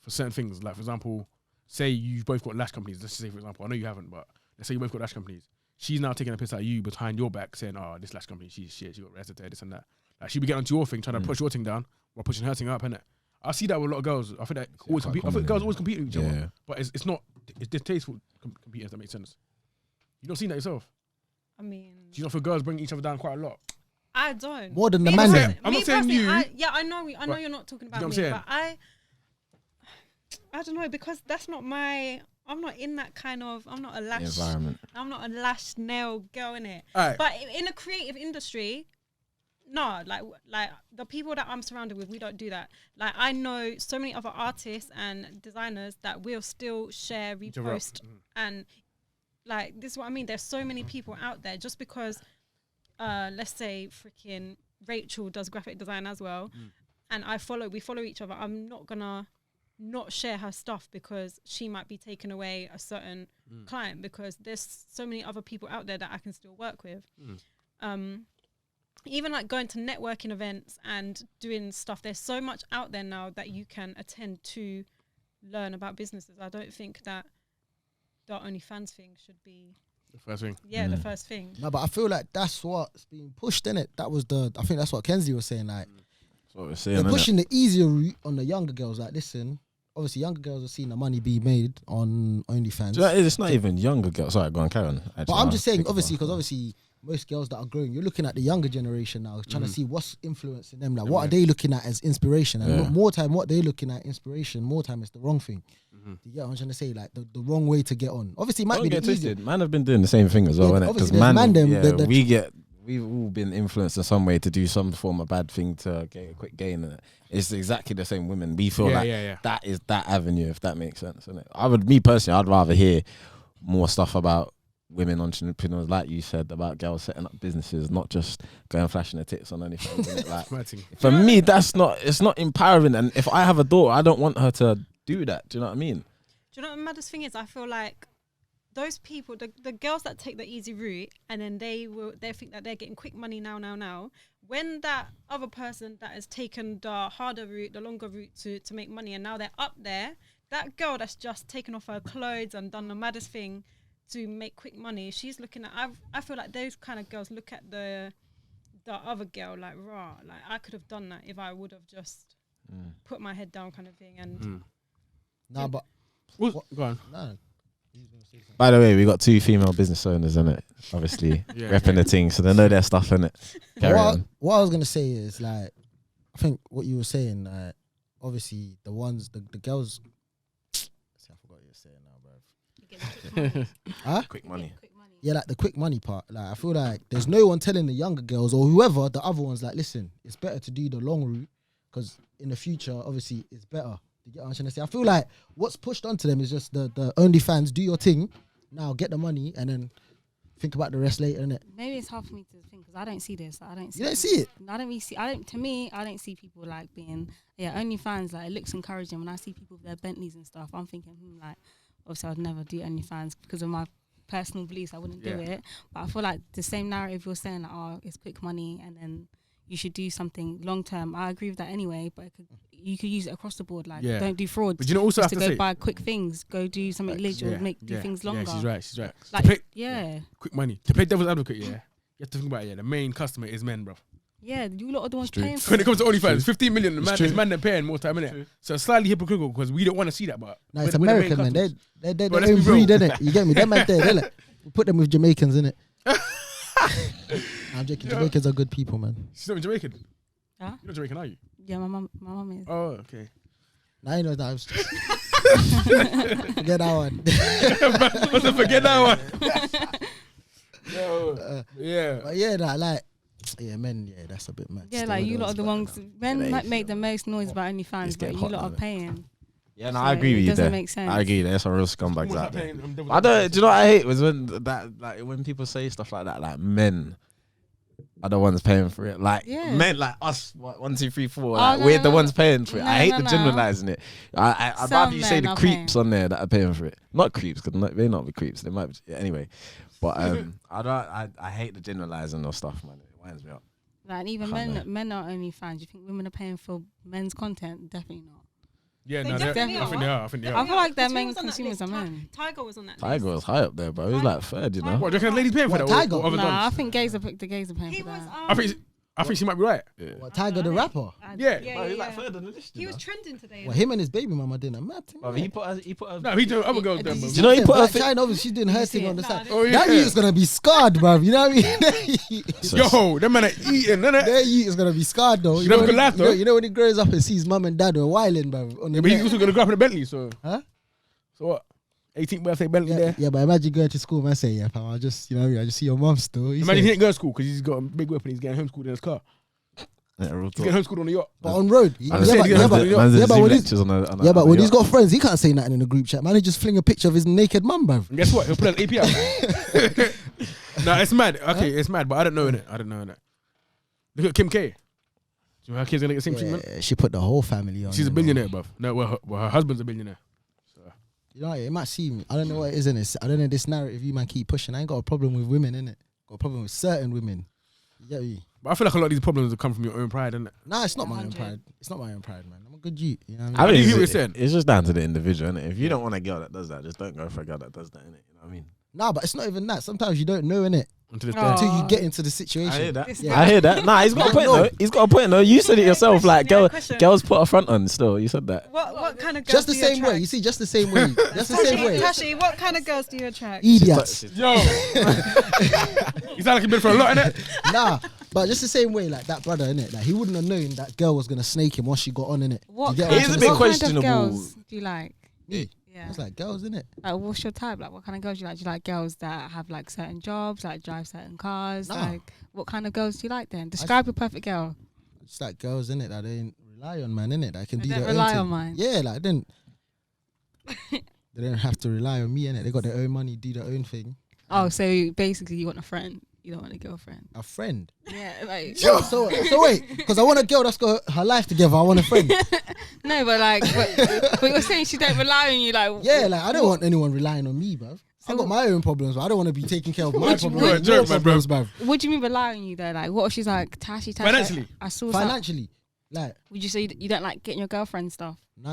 for certain things. Like, for example, say you've both got lash companies. Let's say, for example, I know you haven't, but let's say you both got lash companies. She's now taking a piss at you behind your back saying, oh, this lash company, she's shit, she got arrested, this and that. Like, she'll be getting onto your thing, trying to push your thing down while pushing her thing up, innit? I see that with a lot of girls. I think that always quite compete. I think common, girls yeah. always compete with each Yeah. other. But it's not, it's distasteful competing, if that makes sense. You don't see that yourself. I mean, Do you not feel girls bring each other down quite a lot? I don't. More than the Me man personally- then. I'm me not saying personally, you, I know but- you're not talking you know about what me, I'm but I don't know, because that's not I'm not in that kind of, I'm not a lash, Environment. I'm not a lash nail girl in it. Alright. But in a creative industry, no, like the people that I'm surrounded with, we don't do that. Like I know so many other artists and designers that will still share, Each other up. repost, and like this is what I mean. There's so many people out there. Just because, let's say, freaking Rachel does graphic design as well, and we follow each other. I'm not gonna not share her stuff because she might be taking away a certain client, because there's so many other people out there that I can still work with. Even like going to networking events and doing stuff, there's so much out there now that you can attend to learn about businesses. I don't think that the OnlyFans thing should be The first thing. the first thing. No, but I feel like that's what's being pushed, innit? I think that's what Kenzie was saying. Like, That's what we're saying. they're innit? pushing the easier route on the younger girls. Like, listen, obviously, younger girls are seeing the money be made on OnlyFans. Do you know what it is? It's not even younger girls. Sorry, go on, Karen. Actually, But I'm I'll just saying, pick up obviously, on- because obviously most girls that are growing, you're looking at the younger generation now, trying to see what's influencing them. Like, what are they looking at as inspiration? And more time, what they're looking at inspiration, more time is the wrong thing. Do you get what I'm trying to say? Like, the wrong way to get on. Obviously, it might Don't be get the easier. twisted. Man have been doing the same thing as well, Yeah, innit? obviously Because there's man them, we've all been influenced in some way to do some form of bad thing to get a quick gain. And it's exactly the same women. We feel that is that avenue, if that makes sense. Innit? Me personally, I'd rather hear more stuff about women entrepreneurs, like you said, about girls setting up businesses, not just going flashing their tits on anything. Like, for me, it's not empowering. And if I have a daughter, I don't want her to do that. Do you know what I mean? Do you know what the maddest thing is? I feel like those people, the girls that take the easy route, and then they think that they're getting quick money now. When that other person that has taken the harder route, the longer route to make money, and now they're up there, that girl that's just taken off her clothes and done the maddest thing to make quick money, she's looking at, I feel like those kind of girls look at the other girl like, rah, like I could have done that if I would have just put my head down, kind of thing. And Nah, but Go on. nah. By the way, we got 2 female business owners, innit? Obviously, repping the thing, so they know their stuff, innit? Carry on. What I was gonna say is, like, I think what you were saying, obviously the girls. See, I forgot what you were saying now, bro. Huh? Quick money. Yeah, like the quick money part. Like, I feel like there's no one telling the younger girls or whoever, the other ones, like, listen, it's better to do the long route because in the future, obviously, it's better. You get what I'm trying to say? I feel like what's pushed onto them is just the OnlyFans, do your thing, now get the money, and then think about the rest later, innit? Maybe it's hard for me to think because I don't see this. I don't see. You don't see it? I don't really see. To me, I don't see people like being OnlyFans. Like, it looks encouraging when I see people with their Bentleys and stuff. I'm thinking, like, obviously I'd never do OnlyFans because of my personal beliefs. I wouldn't do it. But I feel like the same narrative you're saying, like, oh, it's quick money and then you should do something long term. I agree with that anyway, but you could use it across the board. Like, don't do fraud. But you know, also just have to to go say, buy quick things. Go do something legit. Do things longer. Yeah, she's right. Like, quick money. To play devil's advocate, you have to think about it. The main customer is men, bro. Yeah, you lot are the ones paying for When it comes to it. OnlyFans, 15 million, the man they're paying more time, innit? So it's slightly hypocritical because we don't want to see that, but No, it's we're the main American, man. customers. They're Bro, their let's own be real. breed, innit? You get me? Them man there, innit? We put them with Jamaicans, innit? I'm joking. Jamaicans are good people, man. She's not Jamaican. Huh? You're not Jamaican, are you? Yeah, my mum is. Oh, okay. Now you know that. Forget that one. What's the forget that one? Yo, yeah. But yeah, nah, like, yeah, men, yeah, that's a bit mad. Yeah, Still like, with you those, lot are the but ones. nah. Men might make the most noise about It's OnlyFans, but getting you hot lot now, are innit? paying. Yeah, no, So I agree with it you doesn't there. make sense. I agree. There's some real scumbags Almost out like there. paying, I don't. Do you know what I hate was when people say stuff like that, like men are the ones paying for it. Like men, like us, what, 1, 2, 3, 4. Like, we're the ones paying for it. I hate the generalizing it. I'd rather you say men the are creeps on there that are paying for it. Not creeps, because they not be creeps. They might be, yeah, anyway. But I hate the generalizing of stuff, man. It winds me up. Like, even men are OnlyFans. You think women are paying for men's content? Definitely not. Yeah, They no, definitely I think they are. I think they I are. feel like their Who main was on that consumers are list? men. Tiger was on that Tiger was list. high up there, bro. He was like third, you know. What, do you reckon ladies paying for What, that? Tiger? Or other Nah, I dons? think the gays are paying He for was. that. I think she might be right. What, Tiger the rapper? Yeah. Yeah, He's yeah. like third on the list. He was trending today. Well, him and his baby mama did a mad thing. Bro, he put us. No, he doing other girls then, bro. Do you know he put her Black thing? China, obviously, she's doing her see thing it? on the Nah, side. I didn't Oh, That yeah. youth is gonna be scarred, bruv. You know what I mean? Yo, them man are eating, innit? Their youth is gonna be scarred though. You never could laugh, though. You know when he grows up and sees mum and dad were wilding, bruv. On the Yeah, but he's net. also gonna go up in a Bentley, so. Huh? So what? 18th birthday Bentley Yeah, there. yeah, but imagine going to school and say, yeah, pal, I just, you know what I mean? I just see your mum still. He Imagine he said- didn't go to school because he's got a big whip and he's getting homeschooled in his car. Yeah, real He's talk. getting homeschooled on the yacht. But on road. Yeah, I'm saying, but man's yeah, but when he's, lectures on a, yeah, but when he's got friends, he can't say nothing in the group chat, man. He just fling a picture of his naked mum, bruv. And guess what? He'll put an AP out. Nah, it's mad. Okay, it's mad, but I don't know innit. Look at Kim K. So her kids gonna get the same treatment. Yeah, she put the whole family on. She's a you know. billionaire, bruv. No, well, her husband's a billionaire. So You know, it might seem. I don't know what it is in it. I don't know this narrative you man keep pushing. I ain't got a problem with women, innit? Got a problem with certain women. You get me? but I feel like a lot of these problems come from your own pride, innit? Nah, it's not my own 100. pride. It's not my own pride, man. I'm a good youth. You know what I I mean? mean, you hear what it's, you're saying? it's just down to the individual, innit? If you don't want a girl that does that, just don't go for a girl that does that, innit? You know what I mean? Nah, but it's not even that. Sometimes you don't know, innit? Until this Oh. day. Until you get into the situation. I hear that. This I hear that. Nah, he's got a point No. though. He's got a point though. You said it yourself. Like, Question. girls put a front on still. You said that. What kind of girls Just the do you same way. attract? You see, just the same way. Just the same way. Tashi, what kind of girls do you attract? Idiots. Yo, you sound like you've been for a lot, innit? Nah, but just the same way, like that brother, innit? Like he wouldn't have known that girl was gonna snake him once she got on, innit? What, Do you get It what is I'm a trying bit to what say? questionable. kind of girls do you like? Me. Yeah. It's like girls, innit? Like, what's your type? Like, what kind of girls do you like? Do you like girls that have like certain jobs, like drive certain cars? Nah. Like, what kind of girls do you like then? Describe your perfect girl. It's like girls, innit? That they ain't rely on, man, innit? That can They do don't their own rely thing. on mine. Yeah, like they don't have to rely on me, innit? They got their own money, do their own thing. Oh, so basically, you want a friend. You don't want a girlfriend. A friend. Yeah, like So wait, because I want a girl that's got her life together. I want a friend. no, but like, but you're saying she don't rely on you, like Yeah, like I don't want anyone relying on me, bruv. I got my own problems, but I don't want to be taking care of my What you- problems. you're a Your joke, man, problems, bruv. What do you mean rely on you though? Like, what if she's like Tashi? Financially? I saw some. Financially, like Would you say you don't like getting your girlfriend stuff? no.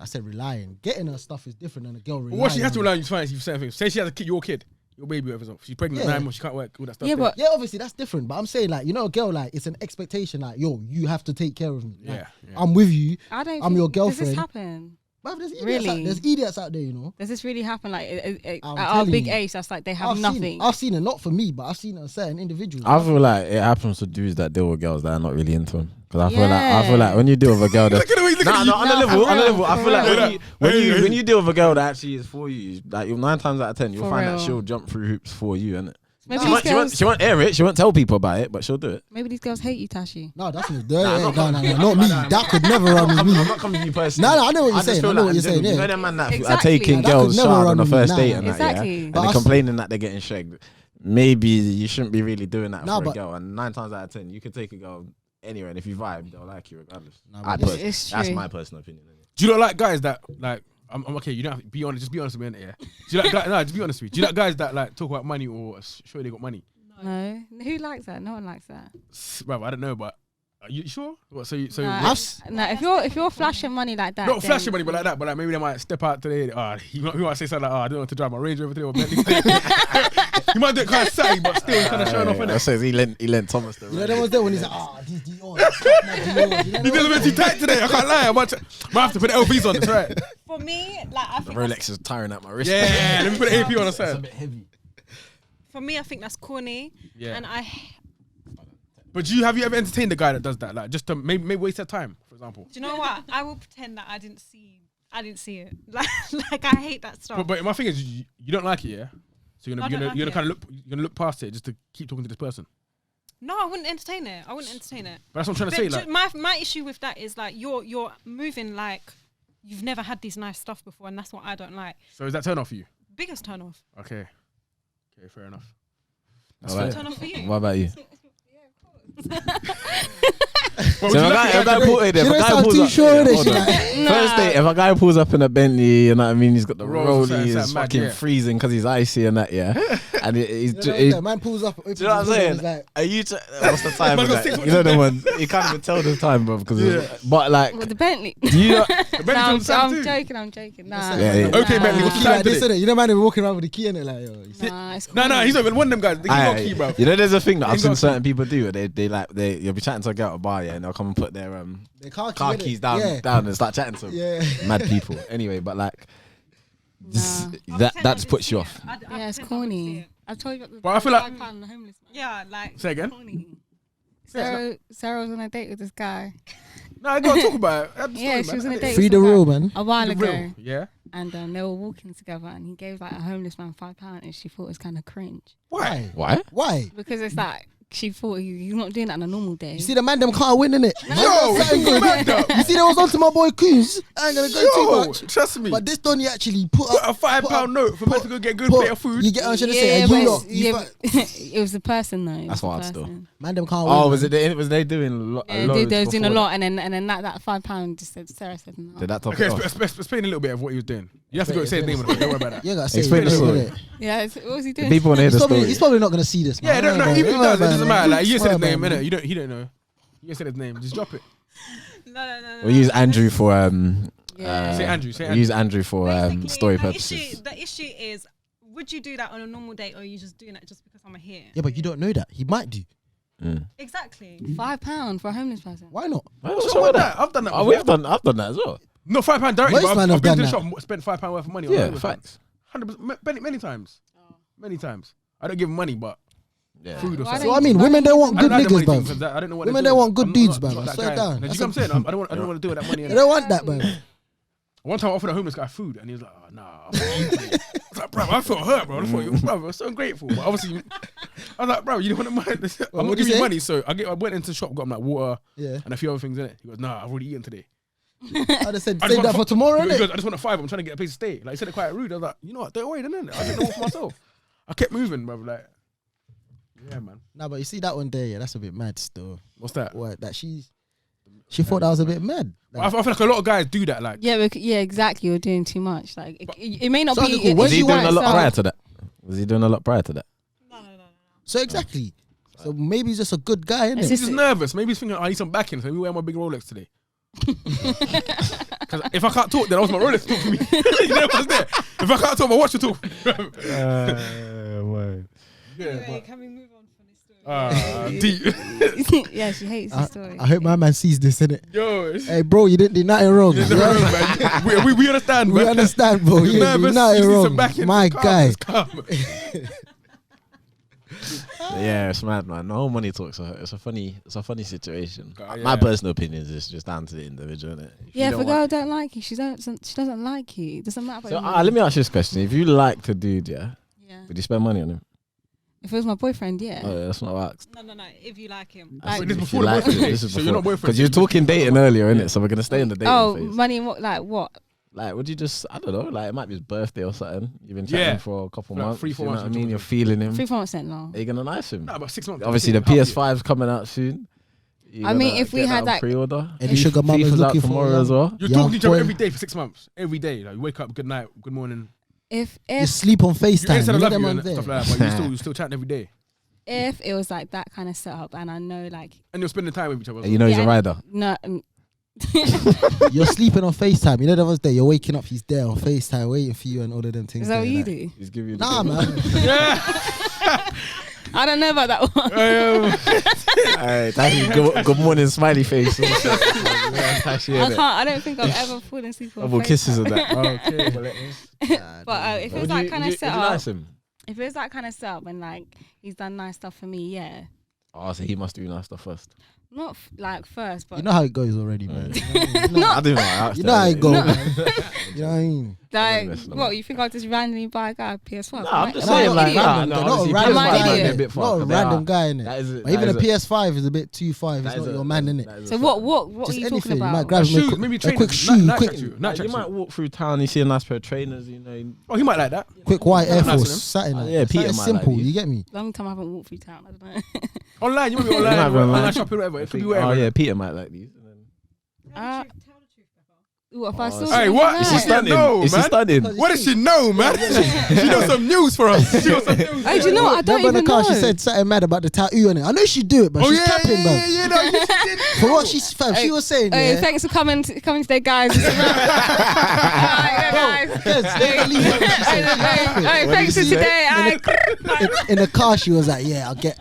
I said relying. Getting her stuff is different than a girl relying. But what she has to on rely on you to finance, you certain things. Say she has a kid, your kid, your baby, whatever. She's pregnant, Yeah. 9 months, she can't work, all that stuff. Yeah, there. but Yeah, obviously that's different. But I'm saying like, you know, a girl like it's an expectation like, yo, you have to take care of me. Like, yeah. I'm with you. I don't. I'm think, your Does this girlfriend. happen? But there's idiots, Really? there's idiots out there, you know. Does this really happen? Like at I'm our telling big you. age, that's like they have I've nothing. seen it, not for me, but I've seen it on certain individuals. I feel like it happens to dudes that deal with girls that are not really into them. Because I feel Yeah. like when you deal with a girl that Look at the way he's looking Nah, at no, you. on the Nah, level, for on the real, level. I for feel like real. when you deal with a girl that actually is for you, like 9 times out of 10, you'll For find real. that she'll jump through hoops for you, innit? Maybe She these won't, girls, she won't air it. She won't tell people about it, but she'll do it. maybe these girls hate you, Tashi. No, that's not Nah, not me. That could never run with I'm me. not coming to you personally. No, I know what you're just saying. feel I know like what you're in saying. general, You Yeah. know them man that are Exactly. taking That could girls never shard run on the with me. first Nah, date nah. and that, Exactly. yeah? And But they're I've- complaining that they're getting shagged. Maybe you shouldn't be really doing that Nah, for a but- girl. And 9 times out of 10, you can take a girl anywhere, and if you vibe, they'll like you regardless. Nah, I but pers- it's that's true. my personal opinion. Innit? Do you not like guys that like? I'm okay. You don't have to be honest. Just be honest with me, innit? Yeah. Do you like guys? No, just be honest with me. Do you like guys that like talk about money or show they got money? No, who likes that? No one likes that. Bro, I don't know, but are you sure? What? So Nah, if you're flashing money like that, not then- flashing money, but like that. But like maybe they might step out today. He might say something like, I don't want to drive my Range Rover today or Bentley today. He might do it kind of savvy, but still kind of showing off. That Innit? says he lent Thomas the You know that was there when he's like, these Dior. He doesn't look too tight today. I can't lie. I might have to put the LPs on. That's right. For me, like I The think that's- Rolex is tiring at my wrist. Yeah, let me put the AP on the It's a side. bit heavy. for me, I think that's corny, Yeah. and I. But have you ever entertained a guy that does that? Like just to maybe waste their time, for example. Do you know what? I will pretend that I didn't see it. Like I hate that stuff. But my thing is, you don't like it, yeah. So No, I don't like you're it. gonna look past it just to keep talking to this person. No, I wouldn't entertain it. But that's what I'm trying to say. Like, my issue with that is like you're moving like you've never had this nice stuff before, and that's what I don't like. so is that turn off for you? Biggest turn off. Okay, fair enough. All right. Turn off for you. What about you? Well, So would you if like a it? guy pulls She don't sound too up, sure, innit? hold She on. like, First date, if a guy pulls up in a Bentley, you know what I mean, he's got the Rolls, rollie, he's something mad, fucking yeah. freezing because he's icy and that, yeah. And he's you know, that man pulls up. do you know what I'm saying? Like, Are you? What's the time? Man of got that? 6 You know the one. You can't even tell the time, bro. Because but like, With the Bentley. do you? The Bentley's on the I'm side too. joking. Nah. Yeah, yeah. Okay, Bentley, what's key the time like this, today? innit? You know, man, they're walking around with the key in it, like, yo. You see? Nah, it's No, he's not even one of them guys. They got key, bro. You know, there's a thing that They I've seen got certain people do. You'll be chatting to a girl at a bar, yeah, and they'll come and put their Their car car innit? keys down Yeah. and start chatting to them. Yeah. Mad people. Anyway, but like, Nah. that puts you off. Yeah, it's corny. I told you about the But I feel like- £5 on the homeless man. Yeah, like Say again. Corny. Sarah was on a date with this guy No, I gotta talk about it. Have the Yeah, story, she man. was on a Have date. it. Free the rule, man. a while The ago, real. Yeah. and they were walking together, and he gave like a homeless man £5, and she thought it was kind of cringe Why? Why? Why? because it's like she thought he's not doing that on a normal day. You see the man them can't win, innit? Yo, You see, they was on to my boy Coons. I ain't gonna go too much. Trust me. But this Donny actually put Put a up £5 note for me to go get good plate of food. You get what I'm trying to say? yeah, And but you lot, it was the person though. That's what I'd still. man them can't win. Oh, was they doing a Yeah, lot? they was doing a lot, and then that £5 just said Sarah said no. Did that top Okay, it off? explain a little bit of what he was doing. You have to go say his name. Don't worry about that. You gotta say Explain it, the story. innit? Yeah, what was he doing? People want to hear the story. He's probably not gonna see this. Man. Yeah, no, even if he Don't does, it worry doesn't about matter. Like, you Don't said his worry name, about innit? He don't know. You said his name. Just drop it. No. We use Andrew for Say Andrew. we use Andrew for Basically, story the purposes. The issue is, would you do that on a normal date, or are you just doing it just because I'm here? Yeah, but you don't know that. He might do. Exactly. £5 for a homeless person. Why not? What's wrong with that? I've done that. Oh, I've done that as well. No, £5 directly. Most But man I've have been to done the that. shop, spent £5 worth of money. Yeah, on it. facts. 100%, many times. Many times. I don't give him money, but Yeah. food or Why something. So I mean, women don't want I good don't like the niggas, money thing, bruv. 'cause I don't know what Women they're don't doing. want good I'm dudes, not bruv. that Slow guy. down. Do you That's know what I'm saying? I don't want to do with that money. They don't want that, man. One time I offered a homeless guy food and he was like, oh, nah. I was like, bro, I felt hurt, bro. I thought you, bro, I was so ungrateful. But obviously, I was like, bro, you don't want the money. I'm not what'd giving you you say? money. So I went into the shop, got him like water Yeah. and a few other things in it. He goes, nah, I've already eaten today. I'd have said I just save want that for tomorrow, He innit? goes, I just want a $5. I'm trying to get a place to stay. Like, he said it quite rude. I was like, you know what? Don't worry, then, innit? I just know it for myself. I kept moving, bro. Like, yeah, man. Nah, but you see that one there, yeah, that's a bit mad still. What's that? What, that she thought that was a bit mad. I feel like a lot of guys do that. Like, Yeah, exactly. You're doing too much. Like it may not So, be. cool, Was he you doing want a lot itself. prior to that? Was he doing a lot prior to that? No. So exactly. So maybe he's just a good guy, innit? It's he's just nervous. Maybe he's thinking, I need some backing, so let me wear my big Rolex today. Because if I can't talk, then I was my Rolex to talk for me. You know what's there? If I can't talk, my watch will talk. Anyway, can we move on from this story? Deep. Yeah, she hates the story. I hope my man sees this, innit? Yo, it's Hey, bro, you didn't do nothing wrong. in the room, man. We understand, We man. understand, bro. You You're didn't do nervous. nothing You need some wrong. backing. My Calm, guy. just calm. Yeah, it's mad, man. The whole money talks. It's a funny situation. Yeah. My personal opinion is it's just down to the individual, innit? Yeah, if a girl don't like you, she doesn't like you. It doesn't matter. So About let me ask you this question: if you liked a dude, yeah, Yeah. would you spend money on him? If it was my boyfriend, yeah. Oh, yeah, that's not what I asked. No. If you like him. Like- Wait, this is If you before the liked boyfriend it, this phase. is So you're not before. boyfriend. Because you were talking dating earlier, innit? So we're gonna stay in the dating Oh, phase. money and what? Like what? Like, would you just, I don't know, like it might be his birthday or something. You've been chatting Yeah. for a couple Like months. 3-4 you know months what I we're mean? You're talking. feeling him. 3-4% long. Are you gonna nice him? Nah, about 6 months. Obviously, the Half a year. PS5's coming out soon. You I mean, gonna if we get had on that- pre-order, Any sugar mama's FIFA's out looking for tomorrow a as well. You're Young talking to each other boy. every day for 6 months. Every day. Like, you wake up, good night, good morning. If You sleep on You FaceTime. ain't said I You love them you on and there. stuff like that, but you're still chatting every day. if it was like that kind of setup, and I know like And you're spending time with each other. as And you well. know he's a Yeah, rider. no. You're sleeping on FaceTime. You know the ones there. You're waking up. He's there on FaceTime waiting for you and all of them things. Is that what there, you like- do? He's giving you the Nah, man. Yeah. I don't know about that one. Alright, thank you. Good morning, smiley face. I don't think I've ever fallen asleep on Double FaceTime. kisses of that. Okay. But if it was Would that you- kind would of you setup, nice him? if it was that kind of setup, and like he's done nice stuff for me, yeah. Oh, so he must do nice stuff first. Not like first, but You know how it goes already, man. I didn't know. I asked You know how that. it goes, No. man. You know what I mean? like Honest, what you think I'll just randomly buy a guy a PS5? Nah, I'm Am just I saying, an like, idiot? nah, Random, no, not a obviously, random Am I guy. an innit? idiot? a bit far, Not a but they random are- guy, innit? That is But even a PS5 is a bit too far. It's not your man, innit? So what Just are you anything. talking You might about? grab him Shoes, a maybe quick trainers, shoe, night quick, tracksuit, night Like, you tracksuit. might walk through town, you see a nice pair of trainers, you know. Oh, he might like that. quick white Air Nice of Force, him. something like Yeah, that. Peter Something might simple. like You these. get me? Long time I haven't walked through town. I don't know. Online, you might be online. might be online online. shopping, whatever. It could be Oh whatever. yeah, Peter might like these. Uh, Tell the truth, Pepper. what if I Oh, saw? shit. Hey, something what? like Is Is she she that? stunning? No, Is she man. stunning? What does she know, man? She knows some news for us. She knows some news. Hey, do you know what? I don't Remember in even the car, know. she said something mad about the tattoo on it. I know she do it, but Oh she's yeah, capping, man. no, she did. For what she's fam, she was saying, Hey, yeah. thanks for coming today, guys. Alright, guys. Yes, they believe what she said. She's capping. Hey, What thanks for did you say? today. In the car, she was like, "Yeah, I'll get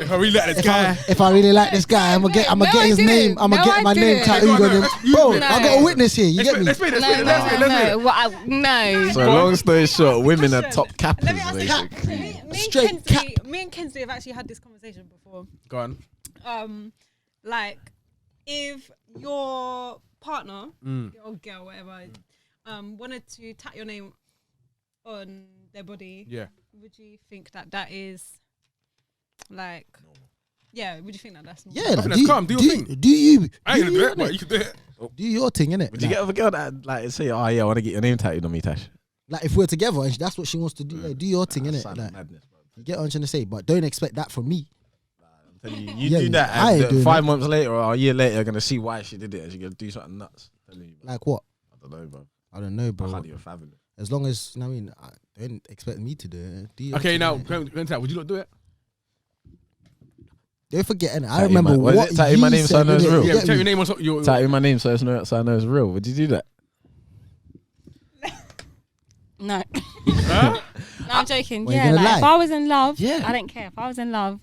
If I really like this guy. if I really like this guy, I'm gonna get No, I his didn't. name. I'm gonna No, get I my name didn't. tattooed on him, bro. No. I got a witness here. You get me? Explain, No. So long story short, women are Question. top cappers, Let me ask you basically. Straight cap. Me and Kenzie have actually had this conversation before. Go on. Like, if your partner Mm. or girl, whatever, wanted to tat your name on their body, Yeah. would you think that is like Yeah, would you think that that's Yeah, normal? like, that's calm. Do your thing. Do you? I ain't gonna do you, it, but innit? you can do it. Do your thing, innit? Would you get with a girl that like say, oh yeah, I want to get your name tattooed on me, Tash? Like if we're together and that's what she wants to do, yeah, do your thing, innit? Like, Madness, bro. you get what I'm trying to say, but don't expect that from me. I'm telling you, Yeah, do that, I ain't and doing 5 months later or a year later, you're gonna see why she did it, and she's gonna do something nuts. I'm telling you, bro. Like what? I don't know, bro. I don't know, I bro. can't even fathom it. As long as, you know what I mean, don't expect me to do it. Do your Okay, thing, now innit? going to that, would you not do it? Don't forget, innit? I Tattoo remember my- was what it tattoo you my name so I said, know it's innit? real? You Yeah, get tell me? your name on your. Tattoo my name so I know it's real. Would you do that? No. Huh? No, I'm joking. Well, you're Yeah, gonna like if lie. I was in love, Yeah. I don't care. If I was in love,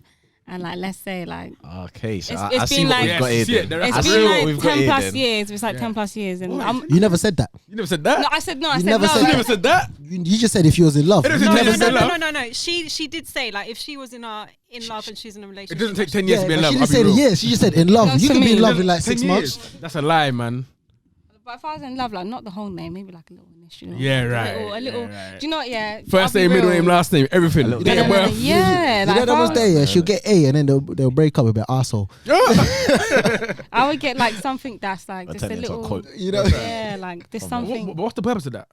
and like let's say like Okay, so It's- I it's see been what like- we've got Yes, here. see it, then. there it's I is- see been what like we've got 10 here plus then. years. It's like Yeah. 10 plus years, and I'm, You never said that. You never said that. no, I said no. I You said never no. said You like- never said that. You just said if you was in love. It You doesn't never take said ten that. love. She did say like if she was in love and she's in a It relationship. doesn't take like, 10 years Yeah, to be in but love. she I'll just be said real. yes. She just said in love. That's You for can be me. in love in like 10 6 years. months. That's a lie, man. But if I was in love, like not the whole name, maybe like a little initial. Yeah, right. A little. Yeah, right. Do you know what? Yeah. First I'll be name, middle real. name, last name, everything. A little Date of bit. birth. Yeah, You like know if that I was was- there, yeah. She'll get A and then they'll break up a bit arsehole. I would get like something that's like I'll just a tell you, it's a little. cult. You know? Yeah, like there's something. What's the purpose of that?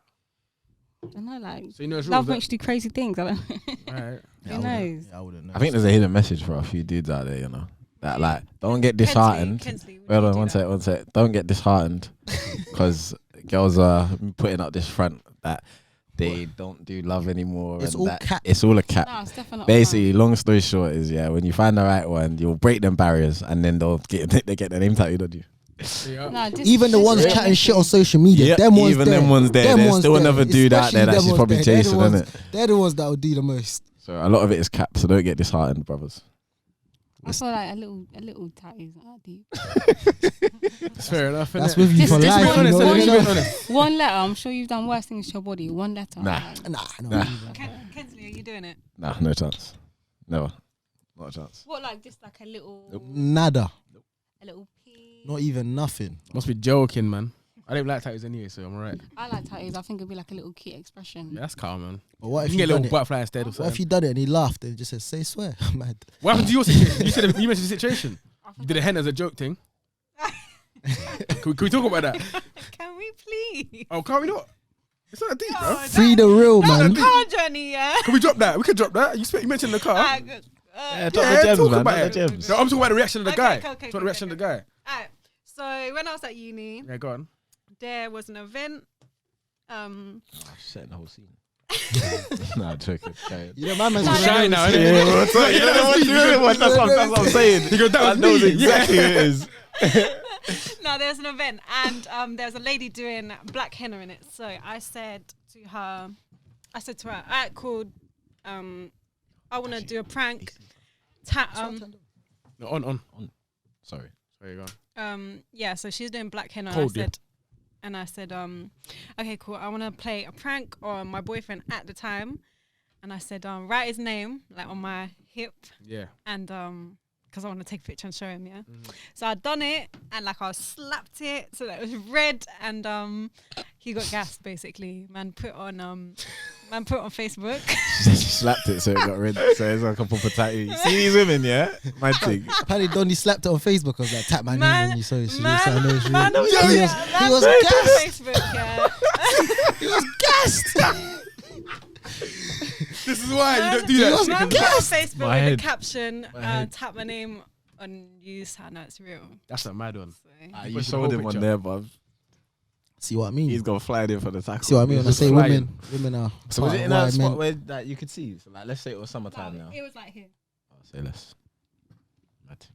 I don't know, like So you know it's love real. makes you do crazy things. I don't. Alright. Who knows? I wouldn't know. I think there's a hidden message for a few dudes out there, you know, that like don't get disheartened. Kensley, would Hold you on, do one that? sec. Don't get disheartened because girls are putting up this front that they don't do love anymore. It's and all that cap. It's all a cap. No, it's definitely not Basically, long story short is when you find the right one, you'll break them barriers and then they get their name tattooed on you. Yeah. No, just- Even the just ones let chatting me shit see. on social media, Yeah, them ones even there. them ones there. Them There's ones still there. another dude out Especially there that them she's ones probably there. They're the chasing, ones- innit? They're the ones that will do the most. So a lot of it is cap. So don't get disheartened, brothers. I feel like a little tattoos not that deep. That's fair enough. That's innit? with you Just- for just life. one- You know, one- you know? honest. One letter. I'm sure you've done worse things to your body. One letter. Nah. like- Nah, no. Nah. Kensley, are you doing it? Nah, no chance. Never. Not a chance. What, like just like a little, Nada. a little pea? Not even nothing. Must be joking, man. I don't like tattoos anyway, so I'm alright. I like tattoos. I think it'd be like a little cute expression. Yeah, that's calm, man. But what You if can you get a done little it? butterfly instead or What if something. you done it and he laughed and just said, "Say swear"? Mad. What happened to your situation? You mentioned the situation. I You think did a hen as a joke thing. Can we talk about that? Can we please? Oh, can't we not? It's not that deep, bro. Oh, Free the real man. car journey, yeah. Can we drop that? We could drop that. You mentioned the car. Alright, Yeah, good. drop Yeah, the gems, talk man. about Drop it. the gems. No, I'm talking about the reaction of the Okay, guy. okay, Talk about the reaction of the guy. Alright. So when I was at uni, Yeah, go on. there was an event. Setting the whole scene. Nah, joking. Carry on. You know, my man's Nah, gonna Shy know now, this. innit? Yeah, what's up? You know what you really want? That's what I'm saying. He goes, that I was know me. exactly who it is. No, there's an event, and there's a lady doing black henna in it. So I said to her, alright, cool. I want to do a prank. No, on. Sorry. There you go. Yeah, so she's doing black henna. Cold, yeah. And I said, okay, cool. I want to play a prank on my boyfriend at the time. And I said, write his name like on my hip, Yeah. and because I want to take a picture and show him, yeah. So I'd done it, and like I slapped it so that it was red, and he got gassed basically. Man put on Facebook. She slapped it so it got red. So it's like a proper tattoo. You see these women, yeah? My thing. Apparently, Donny slapped it on Facebook. I was like, tap my name on you, so she man, so I know it's real. man, He was put it on gassed. Facebook, yeah. He was gassed. This is why you don't do that. shit, Man 'cause put it on Facebook My with head. the caption, My head. tap my name on you, so I know it's real. That's a mad one. So. You Push the showed whole him on picture. there, but See what I mean? he's gonna fly in for the tackle. See what I mean? When I say Flying. women are. So was part it of in what a I spot meant. where that you could see? So like, let's say it was summertime now. It was like here. I'll say less. Mad.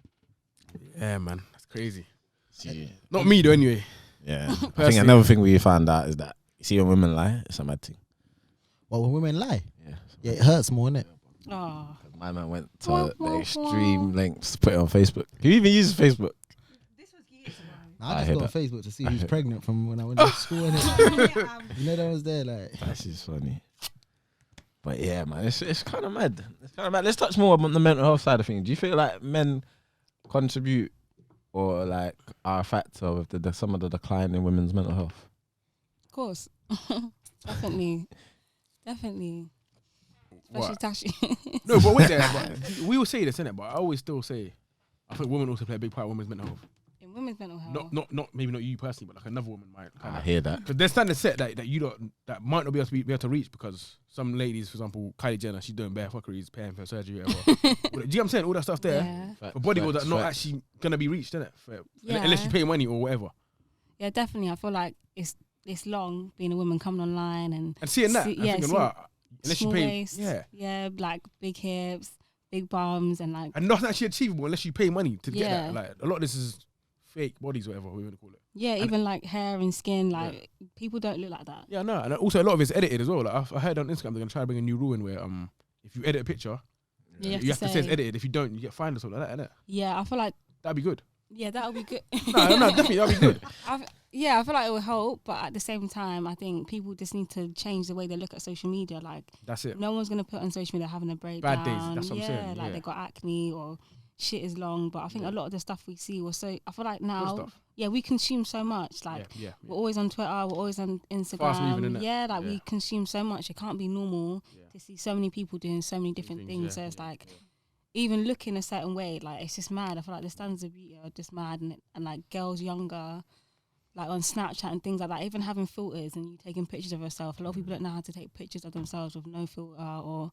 Yeah, man. That's crazy. See, Not me though, anyway. yeah. I think Personally. another thing we found out is that you see when women lie, it's a mad thing. Well, when women lie, Yeah. yeah, it hurts more, innit? Oh. My man went to the extreme lengths to put it on Facebook. Who even uses Facebook? This was years ago. I I just hear got on that. Facebook to see who's pregnant from when I went to school, innit? You know that was there, like. That's just funny. But yeah, man, it's kind of mad. It's kind of mad. Let's touch more on the mental health side of things. Do you feel like men contribute or like are a factor with some of the decline in women's mental health? Of course. Definitely. Especially What? Tashi. No, but wait there. But we all say this, innit? But I always still say I think women also play a big part in women's mental health. In women's mental health. Not maybe not you personally, but like another woman might. I hear that. Because there's standards set that you don't that might not be able to reach because some ladies, for example, Kylie Jenner, she's doing bare fuckeries, paying for surgery, whatever. Do you know what I'm saying? All that stuff there. Yeah. For body goals that not actually gonna be reached, innit? Unless you pay money or whatever. Yeah, definitely. I feel like it's long being a woman coming online and seeing that. Thinking, wow, unless you pay, waist, like big hips, big bums, and like. And not actually achievable unless you pay money to get that. Like a lot of this is fake bodies, whatever we want to call it. Yeah, and even like hair and skin, like people don't look like that. Yeah, no, and also a lot of it's edited as well. Like I heard on Instagram they're gonna try to bring a new rule in where if you edit a picture, you have to say it's edited. If you don't, you get fined or something like that, innit? Yeah, I feel like that'd be good. Yeah, that would be good. no, definitely that'd be good. I feel like it would help, but at the same time, I think people just need to change the way they look at social media. Like, that's it. No one's gonna put on social media having a breakdown. Bad days. That's what I'm saying. Like they got acne or shit is long. But I think a lot of the stuff we see was so. I feel like now, we consume so much. Like, we're always on Twitter, we're always on Instagram. Fast moving, innit? We consume so much. It can't be normal to see so many people doing so many different things. So it's like. Even looking a certain way, like it's just mad. I feel like the standards of beauty are just mad, and like girls younger, like on Snapchat and things like that, even having filters and you taking pictures of yourself. A lot of people don't know how to take pictures of themselves with no filter or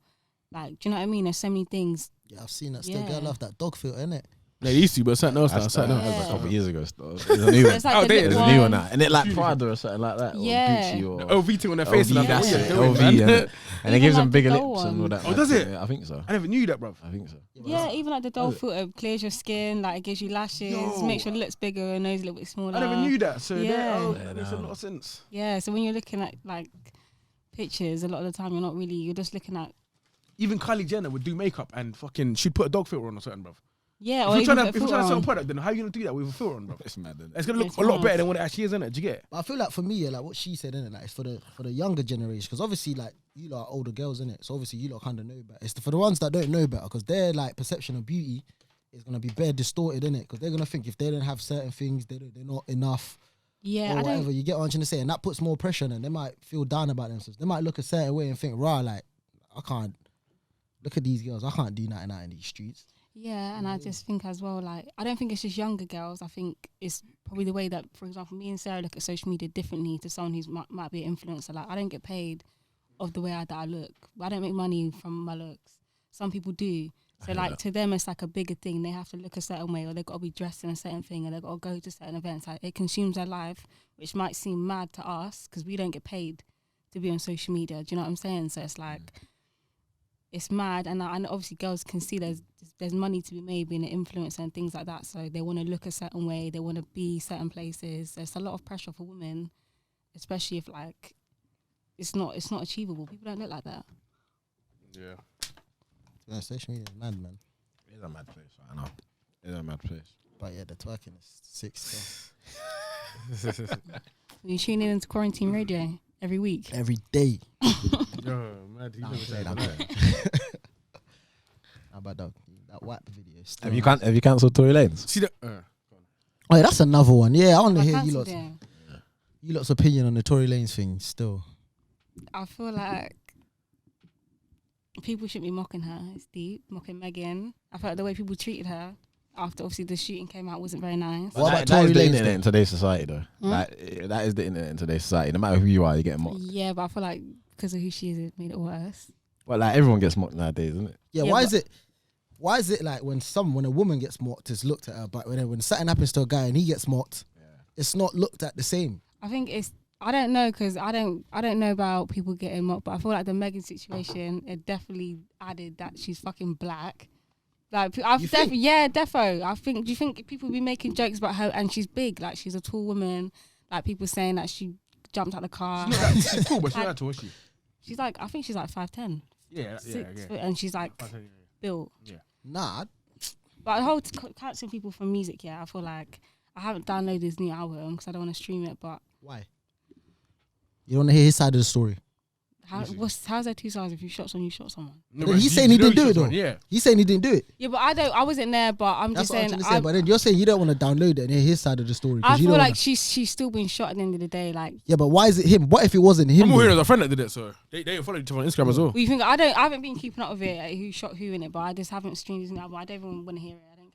like, do you know what I mean? There's so many things. Yeah, I've seen that. Still, girl love that dog filter, innit? They used to, but something else now. That was a couple of years ago. There's a new one. It's like There's a new one now. And it like Prada or something like that. Yeah. Or Gucci or... LV thing on their face. LV, that's it. LV, and it gives them bigger lips and all that. Oh, does it? Yeah, I think so. I never knew that, bruv. I think so. Yeah, even like the doll filter clears your skin, like it gives you lashes, makes your lips bigger and nose a little bit smaller. I never knew that. So that makes a lot of sense. Yeah, so when you're looking at like pictures, a lot of the time you're just looking at. Even Kylie Jenner would do makeup and fucking she'd put a dog filter on or something, bruv. Yeah, if you're trying to sell a product, then how are you gonna do that with a filter on, bro? It's mad. It's gonna look a lot better than what it actually is, isn't it? Do you get it? But I feel like for me, like what she said, innit, like it's for the younger generation, because obviously, like you lot are older girls, innit. So obviously you lot kind of know better. It's for the ones that don't know better, because their like perception of beauty is gonna be bare distorted, innit. Because they're gonna think if they don't have certain things, they're not enough. Yeah, or whatever. You get what I'm trying to say, and that puts more pressure on them. They might feel down about themselves. They might look a certain way and think, "Rah, like I can't look at these girls. I can't do nothing out in these streets." Yeah, and I just think as well, like, I don't think it's just younger girls. I think it's probably the way that, for example, me and Sarah look at social media differently to someone who might be an influencer. Like, I don't get paid of the way that I look. I don't make money from my looks. Some people do. So, like, to them, it's like a bigger thing. They have to look a certain way, or they've got to be dressed in a certain thing, or they've got to go to certain events. Like, it consumes their life, which might seem mad to us because we don't get paid to be on social media. Do you know what I'm saying? So, it's like... It's mad, and obviously girls can see there's money to be made being an influencer and things like that. So they want to look a certain way, they want to be certain places. There's a lot of pressure for women, especially if like it's not achievable. People don't look like that. Yeah, social media is mad, man. It's a mad place. I know. It's a mad place. But yeah, the twerking is sick stuff. You tune in into Quarantine Radio every week, every day. Yo, mad. How about that WAP video? Have you cancelled Tory Lanez? See that? Oh, yeah, that's another one. Yeah, I want to hear cancelled you lot's opinion on the Tory Lanez thing. Still, I feel like people shouldn't be mocking her. It's deep, mocking Megan. I felt like the way people treated her after obviously the shooting came out wasn't very nice. What about that Tory is the Lanez internet in today's society, though. That is the internet in today's society. No matter who you are, you're getting mocked. Yeah, but I feel like because of who she is, it made it worse. Well, like everyone gets mocked nowadays, isn't it? Yeah, why is it like when a woman gets mocked, it's looked at her, but when something happens to a guy and he gets mocked, it's not looked at the same. I think I don't know because I don't know about people getting mocked, but I feel like the Megan situation, it definitely added that she's fucking black. Like defo. I think. Do you think people be making jokes about her and she's big? Like she's a tall woman. Like people saying that she jumped out the car. She's cool, but she's not tall, is she? She's like, I think she's like 5'10". Yeah. And she's like built. Yeah. Nah. But the whole cancelling people from music, I feel like I haven't downloaded his new album because I don't want to stream it. But why? You don't want to hear his side of the story. How's there two sides if you shot someone, you shot someone? No, he's saying he didn't do it though. Yeah. He's saying he didn't do it. Yeah, but I wasn't there, but I'm That's just what saying. I'm trying to say, but then you're saying you don't want to download it and hear his side of the story. I feel like she's still being shot at the end of the day. Like, yeah, but why is it him? What if it wasn't him? I'm all hearing as a friend that did it, so they didn't follow each other on Instagram as well. You think I haven't been keeping up with it, like, who shot who in it, but I just haven't streamed his new album. I don't even want to hear it. I don't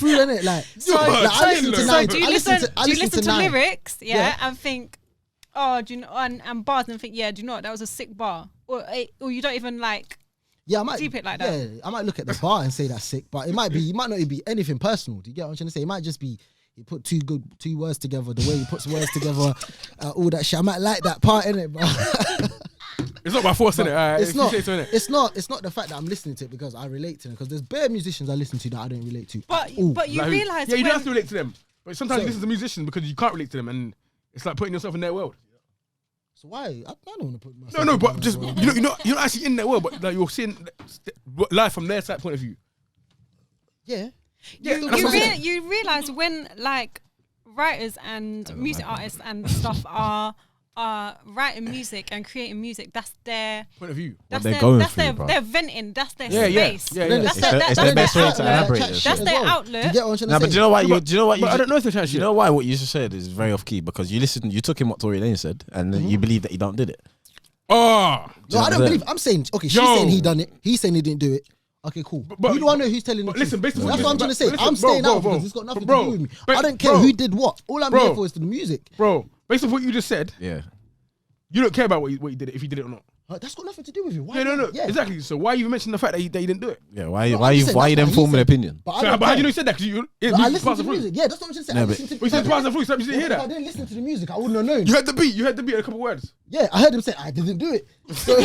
going through, innit? Like, I listen to so nine. do you I listen to Nine. lyrics, Yeah. and think, oh, do you know, and bars, and think, yeah, do you know what, that was a sick bar, or you don't even like Yeah, I might deep it like that. Yeah, I might look at the bar and say that's sick, but it might not even be anything personal. Do you get what I'm trying to say? It might just be you put two words together, the way he puts words together, all that shit. I might like that part in it, but It's not by force, innit? it's not. It's not the fact that I'm listening to it because I relate to them. Because there's bare musicians I listen to that I don't relate to. But you Like, realise yeah, you when, don't have to relate to them. But sometimes you So- listen to musicians because you can't relate to them, and it's like putting yourself in their world. So why? I don't want to put myself. No, in but that just world. you're not actually in their world, but like you're seeing life from their side point of view. Yeah. Yeah, that's what I'm saying. you realise when like writers and music artists and stuff are writing music and creating music, that's their Point of view. that's they're their going that's through, their bro. they're venting, that's their Yeah, yeah, space. yeah, Then yeah. It's their best way to elaborate this. That's shit. their Do outlet. you get what I'm trying to Nah, say? but do you know why? Do you know what? But I don't know if they're trying Do you know why what you just said is very off key because you took in what Tory Lane said, and then you believe that he don't did it. Oh, No, I don't Yeah. believe. I'm saying, okay, she's Yo. saying he done it. He's saying he didn't do it. Okay, cool. But- who do I know who's telling the but listen, truth? based on That's what what I'm you- trying to say. listen, I'm bro, staying bro, out bro, because it's got nothing bro, to do with me. but- I don't care bro. who did what. All I'm Bro. here for is the music. bro. Based on what you just said, Yeah. you don't care about what he did, if he did it or not. That's got nothing to do with it. Why? Yeah, no, Yeah. exactly. So why even mention the fact that he didn't do it? Yeah. Why? No, why I'm you? just saying Why you that's then what he forming an said. opinion? But I So, don't but how do you know care. he said that? Because you But I listen to the music. Yeah, that's what I'm just saying. No, I but- listen to Well, he said pass the fruit, so you didn't hear If I that. didn't listen to the music, I wouldn't have known. You heard the beat. You heard the beat and a couple words. Yeah, I heard him say I didn't do it. So,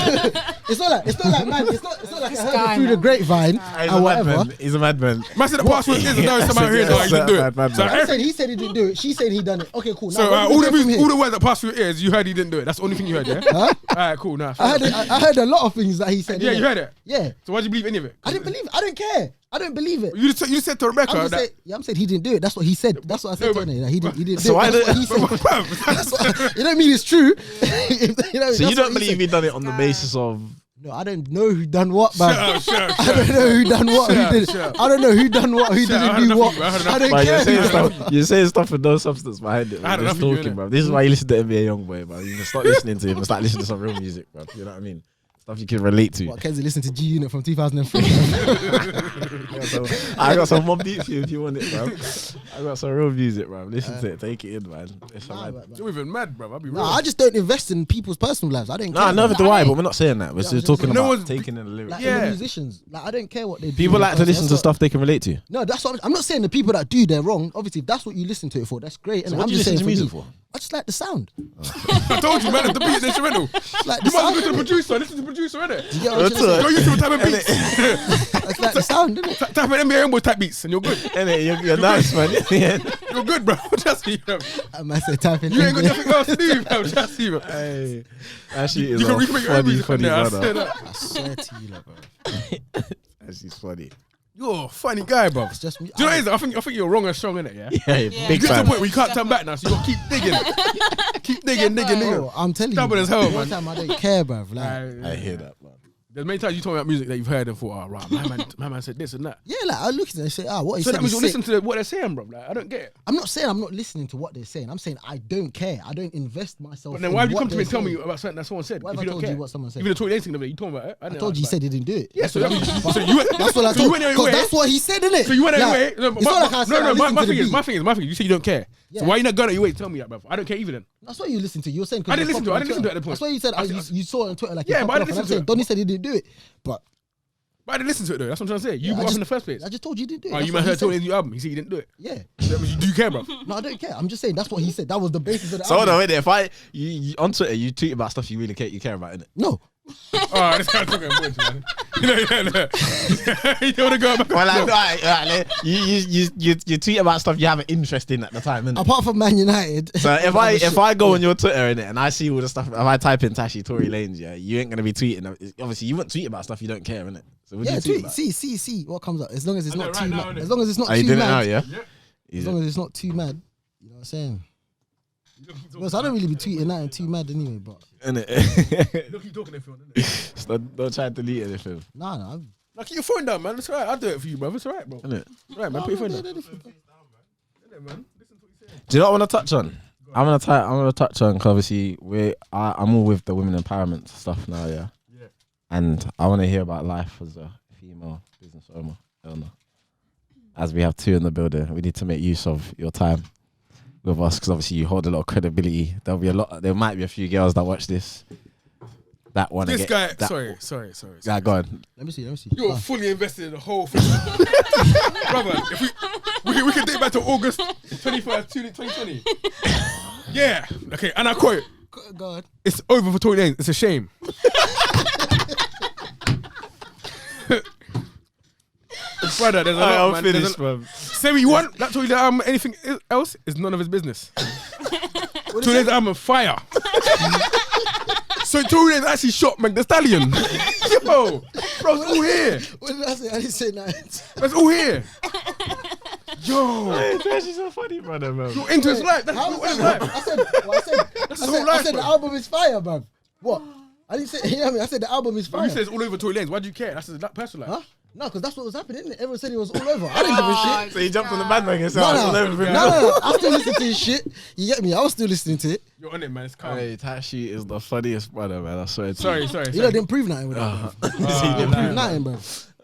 it's not like man. It's not like I heard guy, it through the man. grapevine and whatever. He's a madman. Man said the password is, and now he's somehow hearing that he didn't do it. So, I said he said he didn't do it. She said he done it. Okay, cool. Now, so where do we go from here? all the words that passed through your ears, you heard he didn't do it. That's the only thing you heard, yeah? Huh? Alright, cool. Nah, I heard a lot of things that he said. yeah, innit? you heard it. Yeah, So why do you believe any of it? I didn't believe it. I don't care. I don't believe it. You said to Rebecca I'm just that. saying, I'm saying he didn't do it. That's what he said. That's what I said No, to her. but- That he didn't So do why it. That's did- what he said. That's what, it don't mean it's true. You know, So that's you don't what he believe said. he done it on the basis of? No, I don't know who done what, man. Shut up. I don't know who done what, Shut who up, did. shut up. I don't know who done what, who Shut up, I didn't had do enough what. of you, I had I don't But care. you're saying stuff with no substance behind it. I had You're enough just of you, talking, innit? bro. This is why you listen to NBA Youngboy, bro. You just start listening to him and start listening to some real music, bro. You know what I mean? Stuff you can relate to. What, Kenzie listened to G Unit from 2003. I got some more beat for you if you want it, bro. I got some real music, bro. Listen to it, take it in, man. It's Nah, alright. but- You're even mad, bro. I'll be real. Nah, I just don't invest in people's personal lives. I don't care. Nah, neither do I I, mean- but we're not saying that. We're Yeah, just I'm talking No about one's- taking in the lyrics. Like Yeah. the musicians, like I don't care what they do. People like to listen to That's stuff they can relate to. what- No, that's what I'm not saying. The people that do, they're wrong. Obviously, if that's what you listen to it for, that's great. So And what I'm do you just listen saying to for music me, for? I just like the sound. I told you, man. The beat is instrumental. Like You the might sound. go to the producer. Listen to the producer, innit? You get what I'm trying to say? Go use some type of beats. It's like the sound, isn't it? Type of NBA Youngboy type beats, and you're good. Innit? You're nice, man. Yeah. You're good, bro. Trust me, bro. I might say type in. You ain't got nothing else to do, bro. Trust me, bro. Hey, that shit is You can make your own music funny, now. I brother. said that. I swear to you, like, bro. That shit's funny. You're a funny guy, bro. It's just me. Do you know what it is? I think you're wrong and strong, innit? Yeah. Yeah, You big get to a fan. point where you can't turn back now, so you got to keep digging. Keep digging. Bro, I'm telling you, Stubborn bro. as hell, One man. time I don't care, bro. Like, I hear that, man. There's many times you told me about music that you've heard and thought, oh, right, my man said this and that. yeah, like I look at it and say, what he So said that means is you sick. listen to what they're saying, bro. Like, I don't get it. I'm not saying I'm not listening to what they're saying. I'm saying I don't care. I don't invest myself. But then in why have you what come to me they're and tell me saying. about something that someone said? Why if have I you don't told you care? what someone said? Even the Tory Lane thing, you told me about it. I told you he said he didn't do it. Yeah, That's so what that I- means- but so you went- that's what I so you told. went your Because way. that's what he said, innit? So you went out Like, your way. No, it's not like I said I listened my to the thing is, beat. my thing is, you say you don't care. Yeah. So why you not going out your way to tell me that, bro? I don't care either then. That's what you listen to. You were saying. 'cause I didn't you're listen to it. I didn't listen to it Twitter. at the point. That's why you said you saw it on Twitter. Like Yeah, you but I popped didn't off, and I'm listen to saying it. Donnie said he didn't do it, but But I didn't listen to it though. That's what I'm trying to say. You Yeah, I brought up just- in the first place. I just told you he didn't do it. Oh, That's you what might he heard Tory said. Lane's new album. He said he didn't do it. Yeah. That means, do you care, bro? No, I don't care. I'm just saying that's what he said. That was the basis of the So hold album. on, wait. If you on Twitter, you tweet about stuff you really care about, innit? No. Oh, this guy's talking about man. You know, you don't want to go back. Well, like, you tweet about stuff you have an interest in at the time, innit? Apart from Man United. So if I go on your Twitter innit, and I see all the stuff, if I type in Tashi Tory Lanez, yeah, you ain't gonna be tweeting. Obviously, you won't tweet about stuff you don't care, innit? So what do Yeah, you tweet tweet. about? See what comes up. As long as it's I know, not right too now, mad. innit? As long as it's not Oh, you too did it now, mad. yeah? As long as it's not too mad. You know what I'm saying? Well, I don't really be tweeting that and too mad anyway, but Innit? Look, you talking if you want, innit? So don't try to delete anything, nah. Like, keep your phone down, man. It's alright. I'll do it for you, bro. It's alright, bro. innit? Right, man. Put your phone down. Innit, man? Do you know what I want to touch on? I'm gonna touch on 'cause obviously I'm all with the women empowerment stuff now, yeah. Yeah. And I want to hear about life as a female business owner. As we have two in the building, we need to make use of your time with us because obviously you hold a lot of credibility. There might be a few girls that watch this that want to This get guy. that, Sorry. Yeah, go on. Let me see. You're fully invested in the whole thing, brother. If we can date back to August 21st, 2020. Yeah. Okay. And I quote. God. It's over for Tory Lanez. It's a shame. Brother, there's a lot, man. Finished, bro. Say what you want. That Tory Lanez anything else is none of his business. Tory Lanez album fire. So Tory Lanez actually shot Meg the Stallion. Yo, bro, it's all here. What did I say? I didn't say that. It's all here. Yo, It's actually so funny, brother, man. you're into his life. That's How your was life. that? I said That's his whole life, the bro. album is fire, bruv. What? I didn't say. You know what I mean? I said the album is Bro, fire. you said it's all over Tory Lanez. Why do you care? That's his personal life. Huh? No, because that's what was happening, isn't it? Everyone said it was all over. I didn't give a shit. So he jumped on the bandwagon. So No. I still listen to his shit. You get me? I was still listening to it. You're on it, man. It's calm. Hey, Tashi is the funniest brother, man. I swear. Sorry. You know, didn't prove nothing with that. Bro. You didn't prove nothing, bro.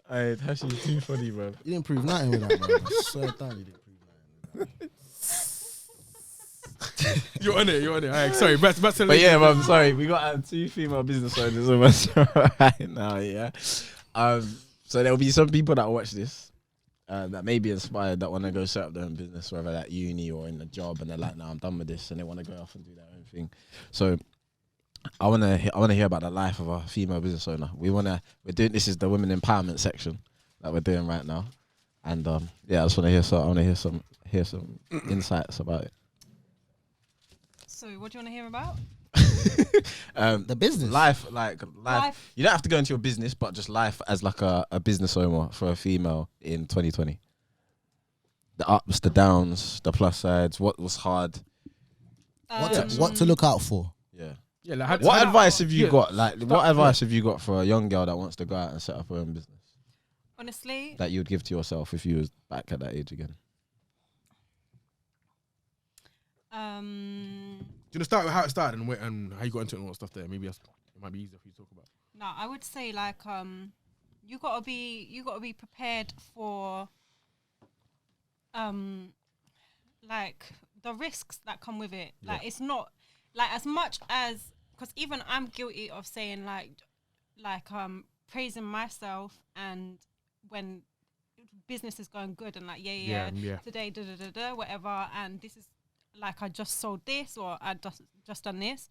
Hey, Tashi is too funny, bro. You didn't prove nothing with that, bro. I swear down, you didn't prove nothing with that. You're on it. All right, sorry. Back to But yeah, man, sorry. We got 2 female business owners on us right now, yeah. So there'll be some people that watch this that may be inspired, that want to go set up their own business, whether at uni or in a job, and they're like, "No, I'm done with this," and they want to go off and do their own thing. So I wanna hear about the life of a female business owner. We're doing this is the women empowerment section that we're doing right now, and yeah, I just want to hear some insights about it. So, what do you want to hear about? The business. Life. Life. You don't have to go into your business, but just life as like a business owner for a female in 2020. The ups, the downs, the plus sides. What was hard? What to look out for? Yeah. Yeah, like, What advice have you yeah. got? Like, what advice have you got for a young girl that wants to go out and set up her own business Honestly, that you would give to yourself if you was back at that age again? Do you want to start with how it started and how you got into it and all that stuff there? Maybe it might be easier for you to talk about. no, I would say like you gotta be prepared for like the risks that come with it. Like it's not like as much as, because even I'm guilty of saying like praising myself, and when business is going good and like yeah. today whatever, and this is like I just sold this or I just done this.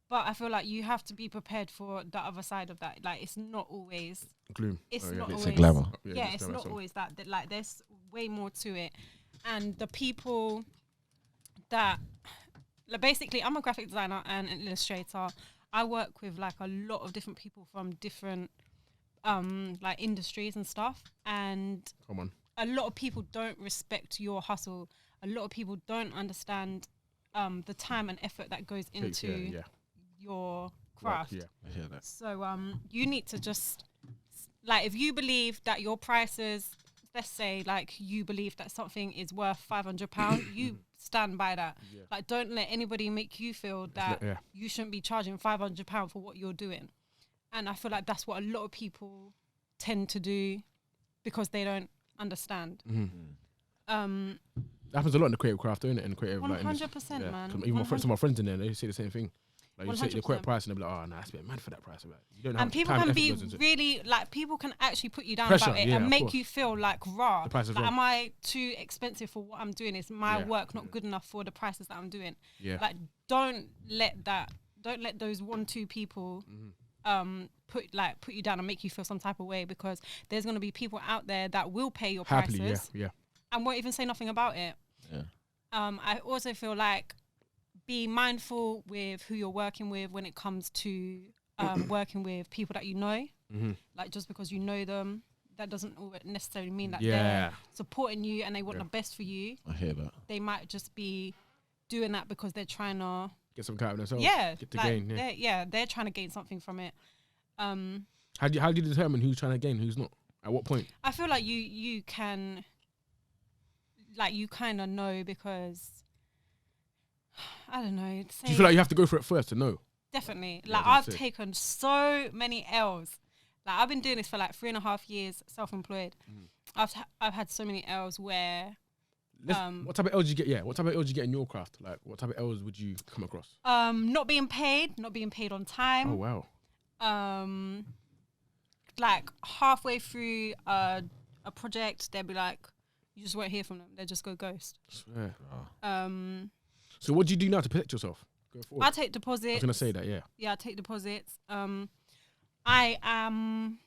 But I feel like you have to be prepared for the other side of that. Like it's not always Gloom. it's Oh, yeah. not It's always a glamour. yeah, it's not always that. Like there's way more to it. And the people that like, basically I'm a graphic designer and an illustrator. I work with like a lot of different people from different like industries and stuff, and Come on. a lot of people don't respect your hustle. A lot of people don't understand the time and effort that goes into your craft. Yeah. I hear that. So you need to just like, if you believe that your prices, let's say like you believe that something is worth £500, you stand by that. Yeah. Like don't let anybody make you feel that you shouldn't be charging £500 for what you're doing. And I feel like that's what a lot of people tend to do because they don't understand. That happens a lot in the creative craft, don't it? In creative, 100%, man. Even some of my friends in there, they say the same thing. Like you say the 100%. correct price, and they're like, "Oh, nah, that's a bit mad for that price." Like, you don't have And people time can and be effort goes into it. really like, people can actually put you down Pressure, about it yeah, and of make course. you feel like raw. The price is Like, wrong. am I too expensive for what I'm doing? Is my Yeah, work not good enough for the prices that I'm doing? Yeah. Like don't let those 1-2 people put you down and make you feel some type of way, because there's going to be people out there that will pay your Happily, prices yeah. and won't even say nothing about it. Yeah. I also feel like be mindful with who you're working with when it comes to working with people that you know. Like just because you know them, that doesn't necessarily mean that they're supporting you and they want the best for you. I hear that. They might just be doing that because they're trying to Get some out of themselves. Get to like, gain. they're trying to gain something from it. How do you determine who's trying to gain, who's not? At what point? I feel like you can, like, you kind of know, because I don't know. Do you feel like you have to go for it first to know? Definitely. Yeah, Like that's I've it. taken so many L's. Like I've been doing this for like 3.5 years, self-employed. I've had so many L's where What type of L's do you get? Yeah, what type of L's do you get in your craft? Like, what type of L's would you come across? not being paid on time. Oh wow. like halfway through a project, they'll be like, you just won't hear from them. They just go ghost. Swear. So what do you do now to protect yourself? Go forward. I take deposits. I was gonna say that, yeah. Yeah, I take deposits. I am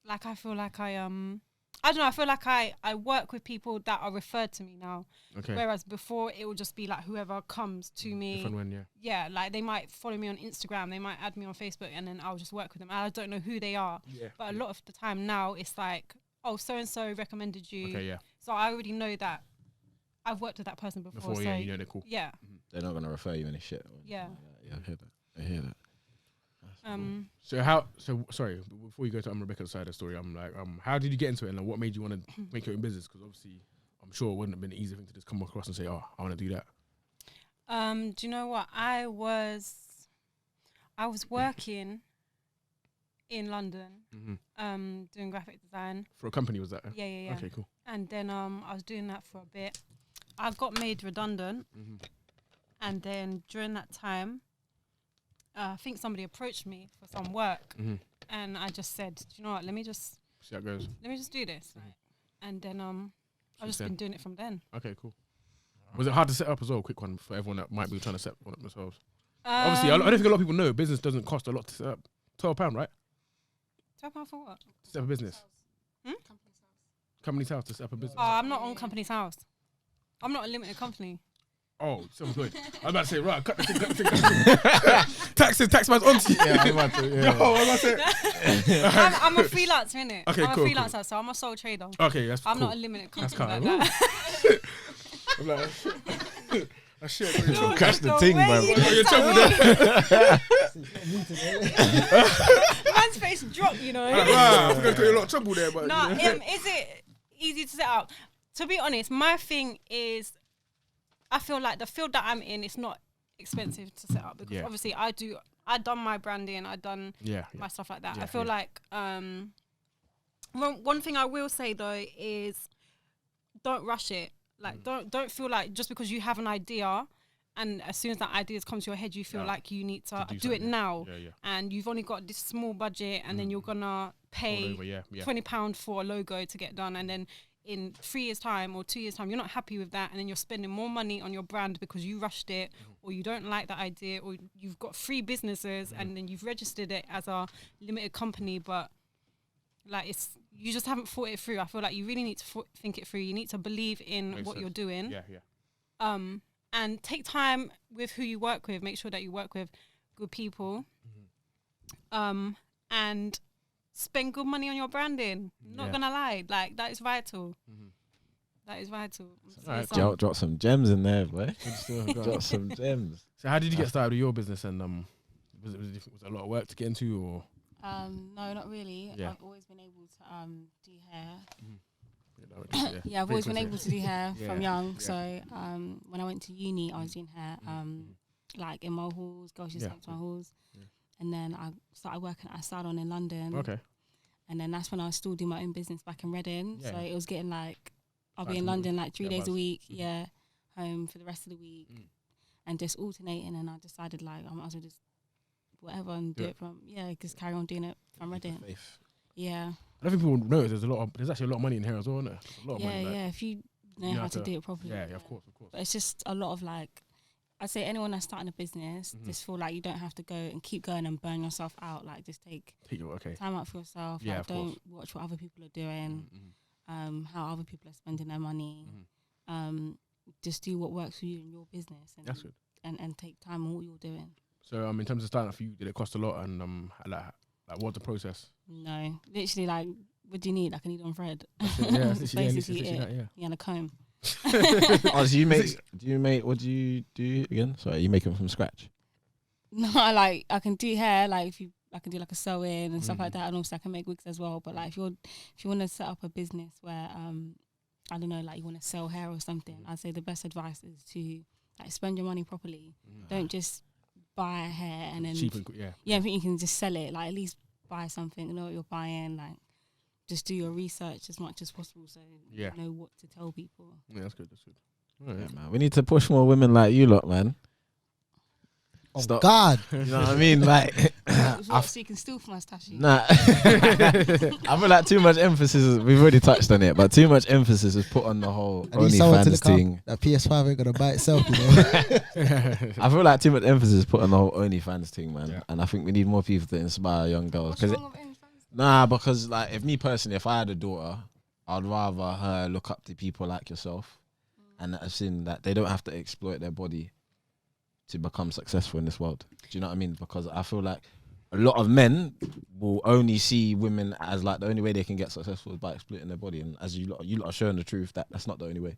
like I feel like I don't know. I feel like I work with people that are referred to me now. Okay. Whereas before it would just be like whoever comes to me. If and when, yeah. Yeah, like they might follow me on Instagram, they might add me on Facebook, and then I'll just work with them. I don't know who they are. Yeah. But a lot of the time now it's like, oh, so and so recommended you. Okay, yeah. So I already know that I've worked with that person before. So yeah, you know they're cool. Yeah. They're not gonna refer you any shit. Yeah. Yeah, I hear that. I hear that. So sorry, before you go to Rebecca's side of the story, I'm like, how did you get into it, and like, what made you want to make your own business? Because obviously, I'm sure it wouldn't have been an easy thing to just come across and say, oh, I want to do that. Do you know what? I was working in London, doing graphic design. For a company, was that? Yeah. Okay, cool. And then I was doing that for a bit. I got made redundant, and then during that time, I think somebody approached me for some work, and I just said, do you know what? Let me just see how it goes. Let me just do this, and then I've just been doing it from then. Okay, cool. Was it hard to set up as well? Quick one for everyone that might be trying to set one up themselves. Obviously, I don't think a lot of people know business doesn't cost a lot to set up. £12, right? £12 for what? To set up a business. Company's house to set up a business. Oh, I'm not on company's house. I'm not a limited company. Oh, self-employed. I was about to say, right, cut the thing. Tax man's on to you. Yeah, I'm about to. Yeah. No, I was about to say. I'm a freelancer, innit? Okay, I'm cool, a freelancer, so I'm a sole trader. Okay, that's I'm cool. not a limited That's company kind like of that. I'm like, that shit. Catch the thing, man. You're trouble there. Man's face dropped, you know. I think you're a lot of trouble there, but Nah, is it easy to set up? To be honest, my thing is, I feel like the field that I'm in, it's not expensive to set up because obviously I done my branding, I done my stuff like that. I feel like one thing I will say though is don't rush it. Like don't feel like just because you have an idea and as soon as that idea comes to your head, you feel like you need to do it now. And you've only got this small budget and then you're gonna pay £20 for a logo to get done, and then in 3 years time or 2 years time you're not happy with that, and then you're spending more money on your brand because you rushed it or you don't like that idea, or you've got 3 businesses and then you've registered it as a limited company, but like you just haven't thought it through. I feel like you really need to think it through. You need to believe in what you're doing. And take time with who you work with. Make sure that you work with good people. And spend good money on your branding. Not gonna lie, like that is vital. That is vital. Right. Drop some gems in there, boy. Drop some gems. So how did you get started with your business, and was it a lot of work to get into, or? No, not really. I've always been able to do hair. Yeah, I've always been able to do hair from young. So when I went to uni, I was doing hair like in my halls, girls used to come to my halls. And then I started working at a salon in London. Okay. And then that's when I was still doing my own business back in Reading. So it was getting like, I'll be in London like 3 days a week, home for the rest of the week, and just alternating. And I decided like I might as well just whatever and do it from, just carry on doing it from Reading. Yeah. I don't think people know there's actually a lot of money in here as well, isn't there? A lot of money. Yeah, if you know how to do it properly. Yeah, of course. But it's just a lot of like, I'd say anyone that's starting a business, just feel like you don't have to go and keep going and burn yourself out. Like just take time out for yourself. Yeah, like, don't watch what other people are doing, how other people are spending their money. Just do what works for you in your business. And that's good. And take time on what you're doing. So in terms of starting up for you, did it cost a lot? And like what's the process? No, literally like, what do you need? Like I need on thread. Basically it. Yeah, and a comb. Oh, so what do you do again? Sorry, you make them from scratch? No, like I can do hair, like I can do like a sewing and stuff like that, and also I can make wigs as well. But like if you want to set up a business where I don't know, like you want to sell hair or something, I'd say the best advice is to like spend your money properly. Don't just buy hair and then cheap and I think you can just sell it. Like at least buy something, know what you're buying, like just do your research as much as possible so you know what to tell people. Yeah, that's good. All right. Yeah, man. We need to push more women like you lot, man. Oh, God. You know what I mean? Like, So you can steal from us, Tashi. Nah. I feel like too much emphasis. We've already touched on it, but too much emphasis is put on the whole I need someone to OnlyFans look up. thing. That PS5 ain't gonna buy itself, you know. I feel like too much emphasis is put on the whole OnlyFans thing, man. Yeah. And I think we need more people to inspire young girls. What's 'Cause wrong with OnlyFans? Nah, because like if me personally, if I had a daughter, I'd rather her look up to people like yourself, and I've seen that they don't have to exploit their body to become successful in this world. Do you know what I mean? Because I feel like a lot of men will only see women as like the only way they can get successful is by exploiting their body, and as you lot are showing the truth that that's not the only way.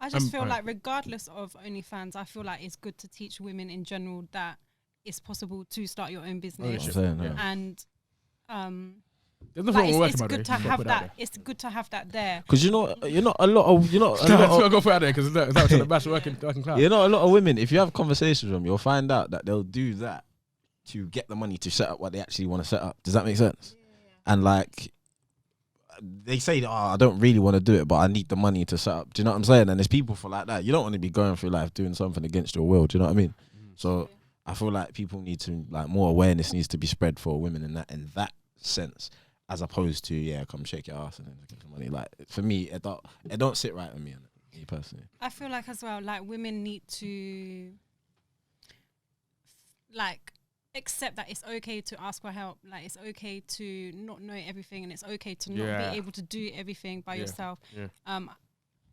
I just feel like regardless of OnlyFans, I feel like it's good to teach women in general that it's possible to start your own business. And there's nothing wrong with it's working good to have that. It's good to have that there. Because you're not a lot of I'll go for it out there because that's trying to bash working class. you know, a lot of women, if you have conversations with them, you'll find out that they'll do that to get the money to set up what they actually want to set up. Does that make sense? Yeah. And like, they say, I don't really want to do it, but I need the money to set up. Do you know what I'm saying? And there's people for like that. You don't want to be going through life doing something against your will. Do you know what I mean? So I feel like people need to, like, more awareness needs to be spread for women in that sense, as opposed to come shake your ass and then get the money. Like, for me, it don't sit right with me personally. I feel like as well, like, women need to like accept that it's okay to ask for help. Like, it's okay to not know everything, and it's okay to not be able to do everything by yourself.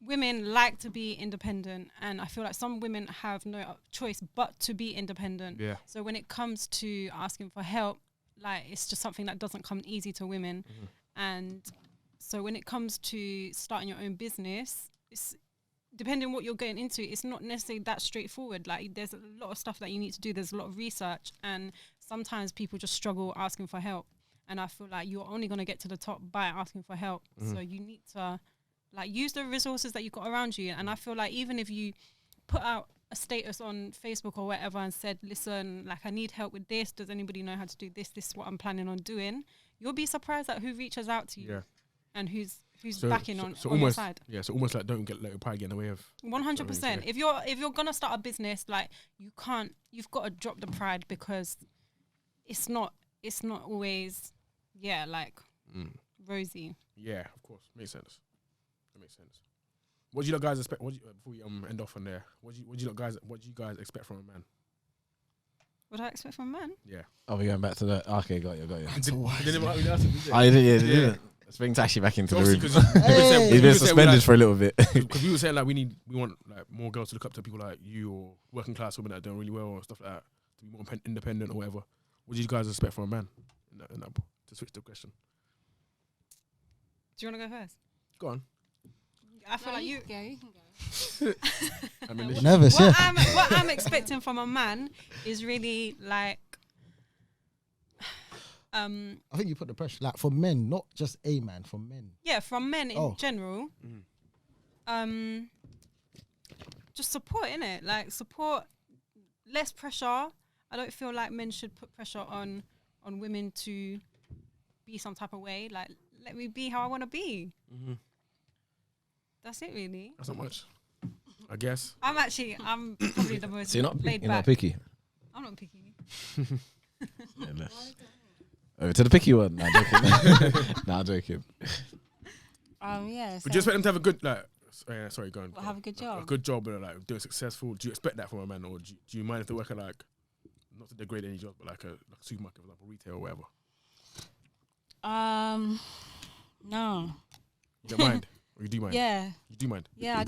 Women like to be independent, and I feel like some women have no choice but to be independent. So when it comes to asking for help, like, it's just something that doesn't come easy to women. And so when it comes to starting your own business, it's depending on what you're getting into, it's not necessarily that straightforward. Like, there's a lot of stuff that you need to do. There's a lot of research, and sometimes people just struggle asking for help. And I feel like you're only going to get to the top by asking for help. So you need to, like, use the resources that you've got around you. And I feel like even if you put out a status on Facebook or whatever and said, listen, like, I need help with this. Does anybody know how to do this? This is what I'm planning on doing. You'll be surprised at who reaches out to you and who's backing on almost, your side. Yeah, so almost like don't let your pride get in the way of 100%. If you're gonna start a business, like, you've got to drop the pride, because it's not always rosy. Yeah, of course, makes sense. That makes sense. What do you guys expect? Before we end off on there, what do you guys expect from a man? What do I expect from a man? Yeah. Oh, we're going back to that. Okay, got you. Yeah. Let's bring Tashi back into So the room. obviously, He's been suspended for a little bit. Because we were saying, like, we want like more girls to look up to people like you, or working class women that are doing really well or stuff like that, to be more independent or whatever. What do you guys expect from a man? In that, to switch the question. Do you want to go first? Go on. I feel like you can go. I mean, Nervous, what I'm expecting from a man is really like I think you put the pressure, like, for men, not just a man, for men. Yeah, from men in general. Just support, innit? Like, support, less pressure. I don't feel like men should put pressure on women to be some type of way. Like, let me be how I want to be. That's it, really. That's not much, I guess. I'm probably the most So you're not laid you're back. not picky. I'm not picky. Over to the picky one. Nah, joking. Nah, joking. Yeah. Would you expect them to have a good, like, sorry, go on. Have a good job. A good job, and like doing successful. Do you expect that from a man, or do you mind if they work at, like, not to degrade any job, but like a supermarket, for example, retail or whatever? No. You don't mind, or you do mind? Yeah. You do mind. Yeah.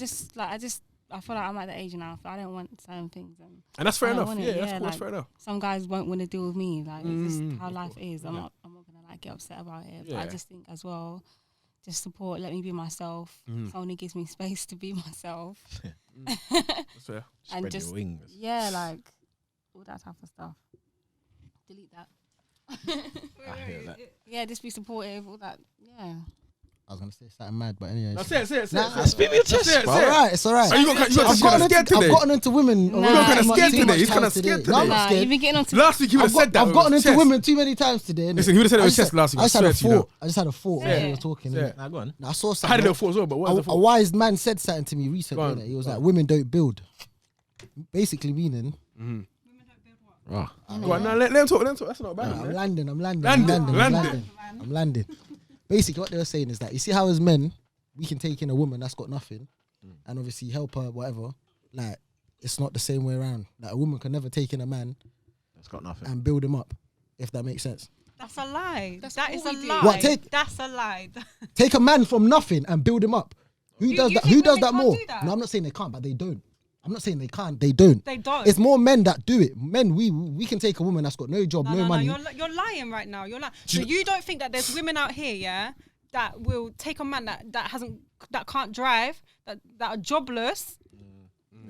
I feel like I'm at the age now. I don't want certain things, and that's fair I don't enough. want Yeah, it. that's cool. Like, That's fair enough. some guys won't want to deal with me. Like, it's just how life is. I'm Yeah. not gonna like get upset about it. Yeah. But I just think as well, just support. Let me be myself. Someone who gives me space to be myself. That's fair. Spread just your wings. Yeah, like all that type of stuff. Delete that. I hear that. Yeah, just be supportive. All that. Yeah. I was gonna say something mad, but anyway. Say it. Nah, Spit me a chest, It's alright. It's alright. Oh, you got I've gotten into women. Nah. already You're kinda too much scared today. times He's kinda scared No, today. I'm not Nah, scared. you've been getting on to Last week he would have said that. I've gotten with into chest. women too many times today. innit? Listen, he would have said it I with just chest last week. I just had a swear to you, thought. I just had a thought Yeah. when we were talking. Yeah. innit? Nah, go on. Now, I saw I had a something. little thought as well, but what was the A thought? wise man said something to me Go recently. on, innit? He was go like, on. "Women don't build." Basically meaning, Wow. Go on, now let them talk. That's not bad. I'm man. landing. Basically, what they were saying is that you see how as men we can take in a woman that's got nothing, and obviously help her, whatever. Like it's not the same way around. Like a woman can never take in a man That's got nothing. and build him up, if that makes sense. That's a lie. That's That all is a we do. lie. What, That's a lie. Take a man from nothing and build him up. Who does you that? think Who does women that can't more? do that? No, I'm not saying they can't, but they don't. I'm not saying they can't. They don't. They don't. It's more men that do it. Men, we can take a woman that's got no job, no money. You're lying right now. You're lying. So you don't think that there's women out here, yeah, that will take a man that can't drive, that are jobless,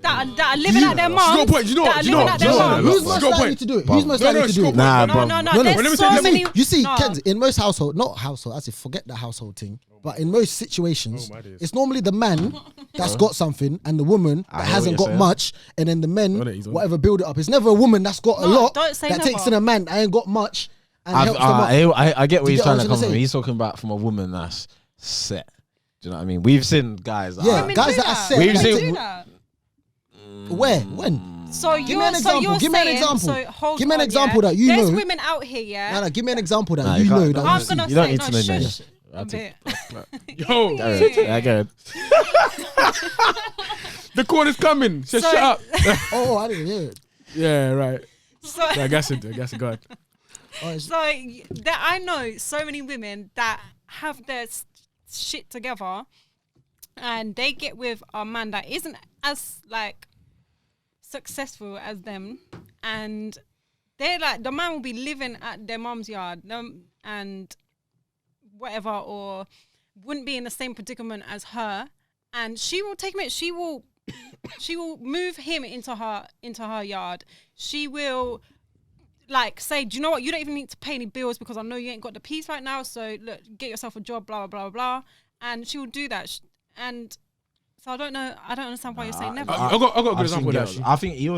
that are living at their mum. Who's most likely to do it? Who's most likely to do it? Nah, bro. No. let me There's say- so let me- many. You see, No. Kenz, in most household, not household, I say forget the household thing, but in most situations, Oh, my days. it's normally the man that's got something and the woman I that hear hasn't what got you're much, and then the men, Oh, no, he's on. whatever, build it up. It's never a woman that's got a No, lot don't say that takes never. in a man that ain't got much and helps them up. I get where Do you he's get trying what to I'm come trying to from. say? He's talking about from a woman that's set. Do you know what I mean? We've seen guys. Yeah, Women guys do that are set. We've that seen- take- do that. Where? When? So Give me an example. you're Give me an saying- example. So hold Give me an on, example yeah? that you There's know. women out here, yeah. No, give me an example that Nah, you you know. can't- That I'm you I'm see. gonna You don't say need no. to know Shush. names. A bit. Yo, Yeah, go ahead. the corner's coming. Just So- shut up. Oh, I didn't hear it. Yeah, right. So I guess it. God. Oh, it's- that I know so many women that have their shit together, and they get with a man that isn't as like successful as them, and they're like, the man will be living at their mum's yard, and whatever, or wouldn't be in the same predicament as her, and she will take him. She will move him into her yard. She will like say, do you know what? You don't even need to pay any bills because I know you ain't got the peace right now. So look, get yourself a job, blah blah blah blah. And she will do that. And so I don't know. I don't understand why you're saying never. I got a good I've example seen of girls.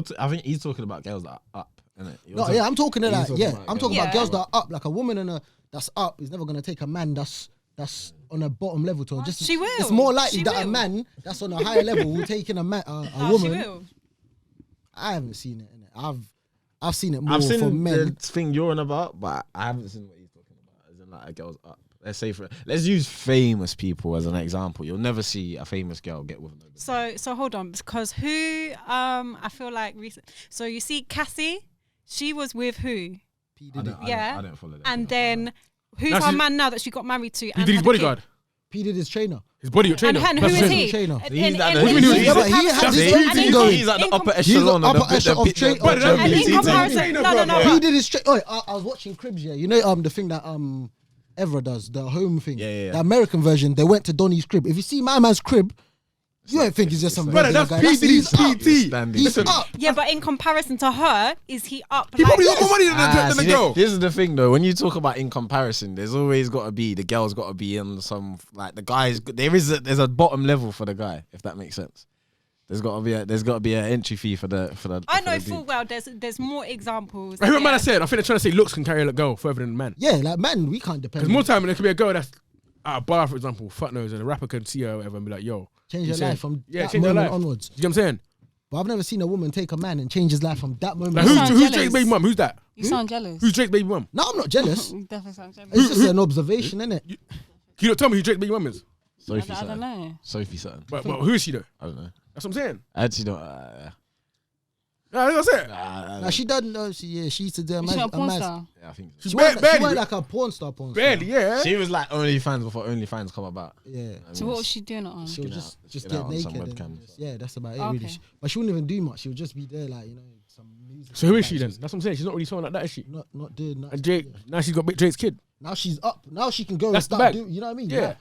that. I think he's talking about girls that are up, innit? No, yeah, I'm talking about he's yeah. talking about I'm talking girls. about girls that are up. Like a woman that's up is never gonna take a man that's on a bottom level to her. Just She will. It's more likely She that a will. man that's on a higher level will take in a No, she woman. will. I haven't seen it. Innit? I've seen it more I've for seen men. the thing you're on about, but I haven't seen what he's talking about. As in, like, a girl's up. Let's use famous people as an example. You'll never see a famous girl get with nobody. So hold on, because who I feel like recent. So you see Cassie, she was with who? P. I Diddy. don't- Yeah. I don't follow that. And then who's Now her she's- man now that she got married to? He and did his had a bodyguard. P. Diddy's trainer. His body trainer. And who That's is his he? trainer. In- He's in- at in- the- What do you mean in he's- Yeah, but he comparison- had his That's own it. thing in- going. He's at the in upper com- He's echelon the of upper echelon of train. But that's And in BT. comparison, no. P. Diddy's trainer. Oh, I was watching Cribs. Yeah, you know the thing that Evra does, the home thing. Yeah. The American version. They went to Donny's crib. If you see my man's crib, you don't think he's just some Brother, regular that's guy. P. Diddy's He's up. PT. Standing. He's Listen, up. Yeah, but in comparison to her, is he up? He probably got more money than the See, girl. this is the thing though. When you talk about in comparison, there's always got to be the girl's got to be in some like the guys. There's a bottom level for the guy, if that makes sense. There's got to be an entry fee for the. I for know the full dude. well. There's more examples. Remember, man, I yeah. said, I think they're trying to say looks can carry a girl further than man. Yeah, like man, we can't depend. Because more time there could be a girl that's at a bar, for example, fuck knows, and a rapper can see her or whatever and be like, yo, change you your saying- life from yeah, that change your moment life. onwards. You know what I'm saying? But I've never seen a woman take a man and change his life from that moment. Like, You who's sound Drake's jealous. baby mum? Who's that? You sound jealous. Who's Drake's baby mum? No, I'm not jealous. You definitely sound jealous. It's just an observation, innit? Can you not tell me who Drake's baby mum is? Sophie I don't Sutton. know. Sophie Sutton. But who is she though? I don't know. That's what I'm saying. I actually don't. Yeah, that's it. Now she done. She used to do a Is man. she not a porn man- star? Yeah, I think so. She's She weren't barely, like a porn star. barely, yeah. She was like OnlyFans before OnlyFans come about. Yeah. So what was she doing it on? She'll Get just out- just get get out on some naked. And webcams. just, yeah, that's about it. Okay. Really. But she wouldn't even do much. She would just be there, like some music. So who is like, she then? she's That's what I'm saying. She's not really someone like that, is she? Not doing that. And Drake, now she's got Drake's kid. Now she's up. Now she can go That's and the start bag. doing. You know what I mean? Yeah.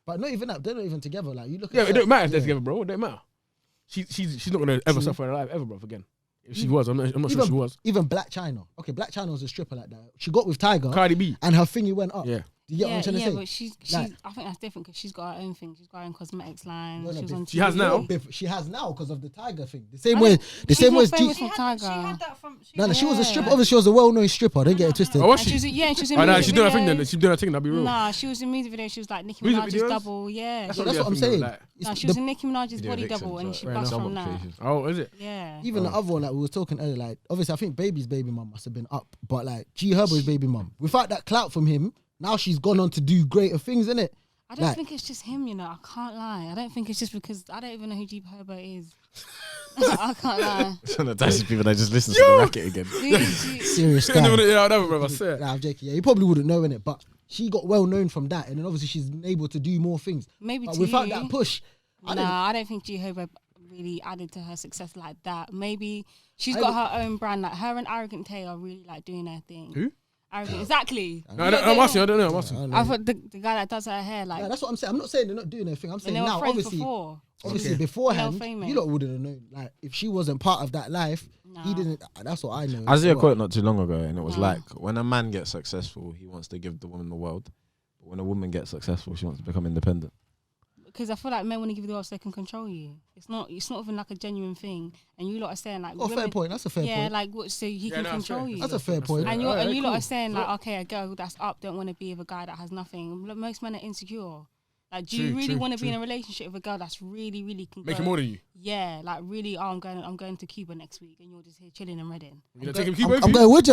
But not even that. They're not even together. Like you look. Yeah, at it don't matter if they're yeah. together, bro. It don't matter. She's not gonna ever True. suffer in her life ever, bro. Again, if she was, I'm not sure Even she was. Even Black China. Okay, Black China was a stripper like that. She got with Tiger, Cardi B. and her thingy went up. Yeah. Do you get what I'm trying to say? But she's Like- I think that's different because she's got her own thing. She's got her own cosmetics line. No, no, She was but on she has TV. now. She has now because of the Tiger thing. The same I way. don't- The she's same more way as famous G. from Tiger. She had that from. No, she was a stripper. Yeah. Obviously, she was a well-known stripper. Don't get it twisted. Oh, was And she? she was, and she was in Oh, no, music she's doing her thing videos. then. She's doing her thing. That'll be real. Nah, she was in music video. She was like Nicki Music Minaj's videos? double. Yeah. That's not what really I'm a thing, saying. though, like- It's No, she the- was in Nicki Minaj's Video body vixen, double, and so- she Fair buzzed enough. from that. Oh, is it? Yeah. Even the other one, like we were talking earlier, like obviously I think Baby's baby mum must have been up, but like G Herbo's baby mum, without that clout from him, now she's gone on to do greater things, innit? I don't Like- think it's just him, you know. I can't lie. I don't think it's just because I don't even know who Jeep Herbert is. I can't lie. It's one of those people that just listen to the racket again. Serious guy. Yeah, I know, bro. I swear. Nah, I'm joking. Yeah, you probably wouldn't know innit, but she got well known from that, and then obviously she's been able to do more things. Maybe But to without you, that push, I don't. I don't think G Herbert really added to her success like that. Maybe she's I got don't- her own brand. Like her and Arrogant Tay are really like doing their thing. Who? Arrogant, exactly. No, I'm asking. I don't know. I'm asking. I don't know. I thought the guy that does her hair, like Yeah, that's what I'm saying. I'm not saying they're not doing anything. I'm when saying they were now, friends obviously, before. obviously beforehand, Male famous. you lot wouldn't have known. Like if she wasn't part of that life, he Nah. didn't. That's what I know. I see a Well, quote not too long ago, and it was Mm. like, when a man gets successful, he wants to give the woman the world. But when a woman gets successful, she wants to become independent. Because I feel like men want to give you the world so they can control you. It's not even like a genuine thing. And you lot are saying like, Oh, fair women- point. That's a fair yeah, point. like what? So he Yeah, can no, that's control fair. you. That's a fair point. And you Alright, and you lot cool. are saying like, okay, a girl that's up don't want to be with a guy that has nothing. Look, most men are insecure. Like, do you True, really true, want to be in true. a relationship with a girl that's really can Making go- more than you. Yeah, like really. Oh, I'm going to Cuba next week, and you're just here chilling in Reading. You know, taking Cuba with I'm you? going with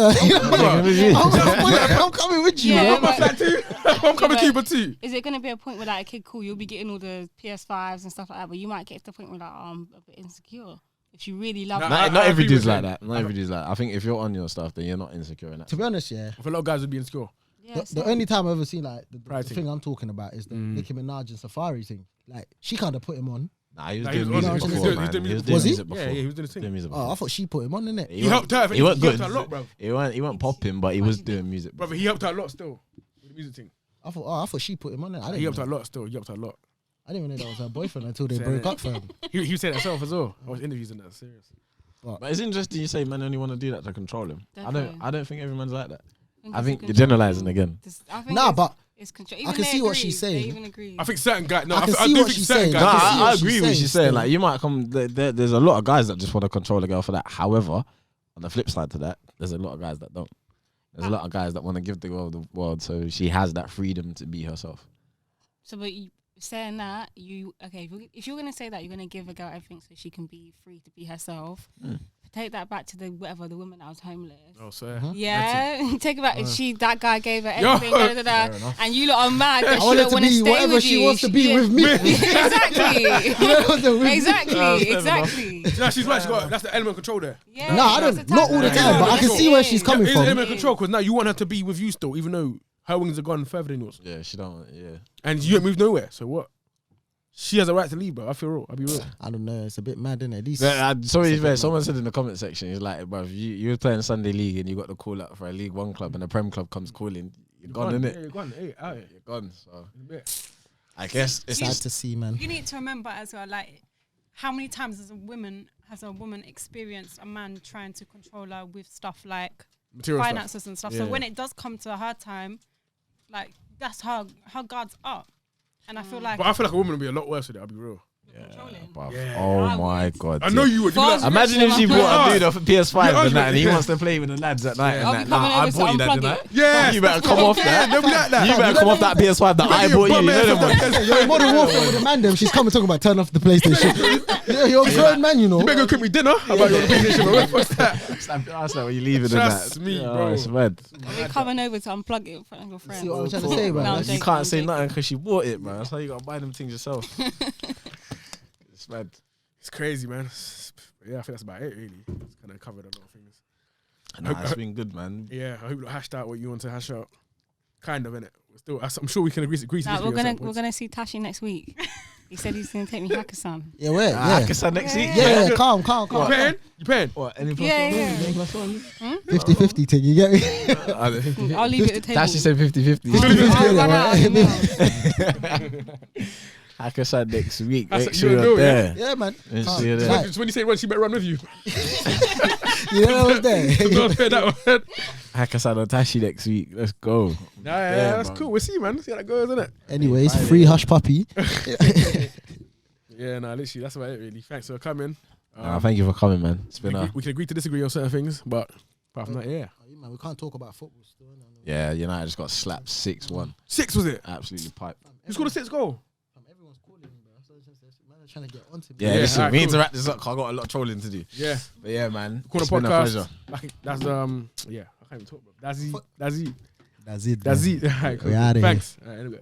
you. I'm I'm coming with you. Yeah, bro. I'm flat too. I'm coming but- Cuba too. Is it going to be a point where like, okay, cool, you'll be getting all the PS5s and stuff like that, but you might get to the point where like, oh, I'm a bit insecure. If you really love Nah, me. I Not every agree dude's with like you. that. Not every dude's like that. I think if you're on your stuff, then you're not insecure in that. To be honest, yeah. If a lot of guys would be insecure. Yeah, The only time I've ever seen like the Pride thing thing. I'm talking about is the Mm. Nicki Minaj and Safari thing. Like she kind of put him on. Nah, he was Nah, doing he was music on- before, he was man. doing He was music doing Was he? music before. Yeah, he was doing his Doing thing. music Oh, I before. thought she put him on, innit? He helped her. He wasn't helped good. her a lot, bro. He weren't popping, but he was doing music. Brother, he helped her a lot still. With the music thing. I thought she put him on. I He helped her didn't. a lot still. He helped her a lot. I didn't even know that was her boyfriend until they Say broke that. up, fam. He said that himself as well. I was interviews and that. Serious. But it's interesting you say men only want to do that to control him. Definitely. I don't think everyone's like that. I it's think a you're control generalizing thing. again. I think Nah, it's- but it's control. I Even can they see what agree. she's They saying. even agree. I think certain guys. No, I can I see do what think she's certain saying. No, guys. I can see I what agree she's with what saying she's saying. still. Like you might come. There's a lot of guys that just want to control a girl for that. However, on the flip side to that, there's a lot of guys that don't. There's a lot of guys that want to give the girl the world, so she has that freedom to be herself. So, but you saying that, if you're gonna say that you're gonna give a girl everything so she can be free to be herself, take that back to the woman that was homeless. Oh, sir. Yeah, take it back. That guy gave her Yo. everything, da, da, da, Fair enough. and you lot are mad that I she want her don't to want to be stay whatever with she you. wants to be with me. Exactly. Exactly. fair Exactly. Nah, she's right. She got that's the element of control there. Yeah, No, I that's don't. the Not type all the of time, but I can control. see where she's coming It's from. an element of control because now you want her to be with you still, even though her wings are gone further than yours, Yeah, she don't. Yeah. and you ain't moved nowhere. So what? She has a right to leave, bro. I feel real. I'll be real. I don't know. It's a bit mad, innit? These. Sorry, man. Someone said in the comment section, he's like, bro, you were playing Sunday League and you got the call up for a League One club and a Prem club comes calling, you're gone, Yeah, innit? you're gone. Hey, out here. You're gone. So Yeah. I guess it's Sad to see, man. You need to remember as well, like, how many times has a woman experienced a man trying to control her with stuff like Material stuff. finances and stuff. Yeah. So when it does come to her time, like that's her guard's up. And I feel like But I feel like a woman would be a lot worse with it. I'll be real. controlling. bruv. Yeah. Oh I my would. god. I know you would. You'd be Bars like, Imagine if she bought a dude off PS5 Yeah, and that, and he yeah. wants to play with the lads at night I'll be and that. coming Nah, I over to bought you that, unplug didn't I? it. yeah, You better come off that. They'll be like that. You better come off that PS5 that I bought you. You know them ones. You're in Modern Warfare with a man, them. She's coming talking about turn off the PlayStation. Yeah, you're a grown man, you know. You better go cook me dinner. How about your PlayStation? Bro? What's that? That's like when you leave it in Trust that. me, Yeah, bro. It's mad. Are we coming over to unplug it in front of your friends? See what I'm trying to say, man? No, I'm That's- You joking, can't I'm say joking. nothing because she bought it, man. That's how you gotta buy them things yourself. It's mad. It's crazy, man. Yeah, I think that's about it, really. It's kind of covered a lot of things. Nah, it's been good, man. Yeah, I hope you hashed out what you want to hash out. Kind of, innit? Still, I'm sure we can agree to Nah, disagree we're on gonna certain we're points. gonna see Tashi next week. He said he's gonna take me Hakkasan. Yeah, where? I Yeah. can say next week. Yeah, calm. You paying? You paying? What? Any plus Yeah, one? yeah. Any plus one? 50-50 thing, you get me? I'll leave it at the table. Tashi said 50-50. I'll run out of Yeah, emails. Hakkasan next week. That's- Make you sure don't you're know, yeah? there. Yeah, man. Make Can't- sure you're there. like, Just when you say run, she better run with you. you know, I was there. Don't say that word. Hakkasan on Tashi next week. Let's go. Yeah, that's man. cool. We'll see, man. See how that goes, isn't it? Anyways, Friday. free hush puppy. Yeah, nah, literally, that's about it, really. Thanks for coming. Thank you for coming, man. It's been We can agree to disagree on certain things, but apart from that, yeah. Man, we can't talk about football still. No. yeah. United just got slapped 6-1. 6 was it? Absolutely piped. Who scored a 6 goal? Everyone's calling me, bro. So it's just, man, they're trying to get onto me. Yeah, Yeah, listen, alright, we need cool. to wrap this up 'cause I got a lot of trolling to do. Yeah. But yeah, man. Corner It's been a podcast. pleasure. That's yeah. I can't even talk, bro. That's it. That's it. That's it. Alright, cool. We outta here. Thanks. Alright, anyway.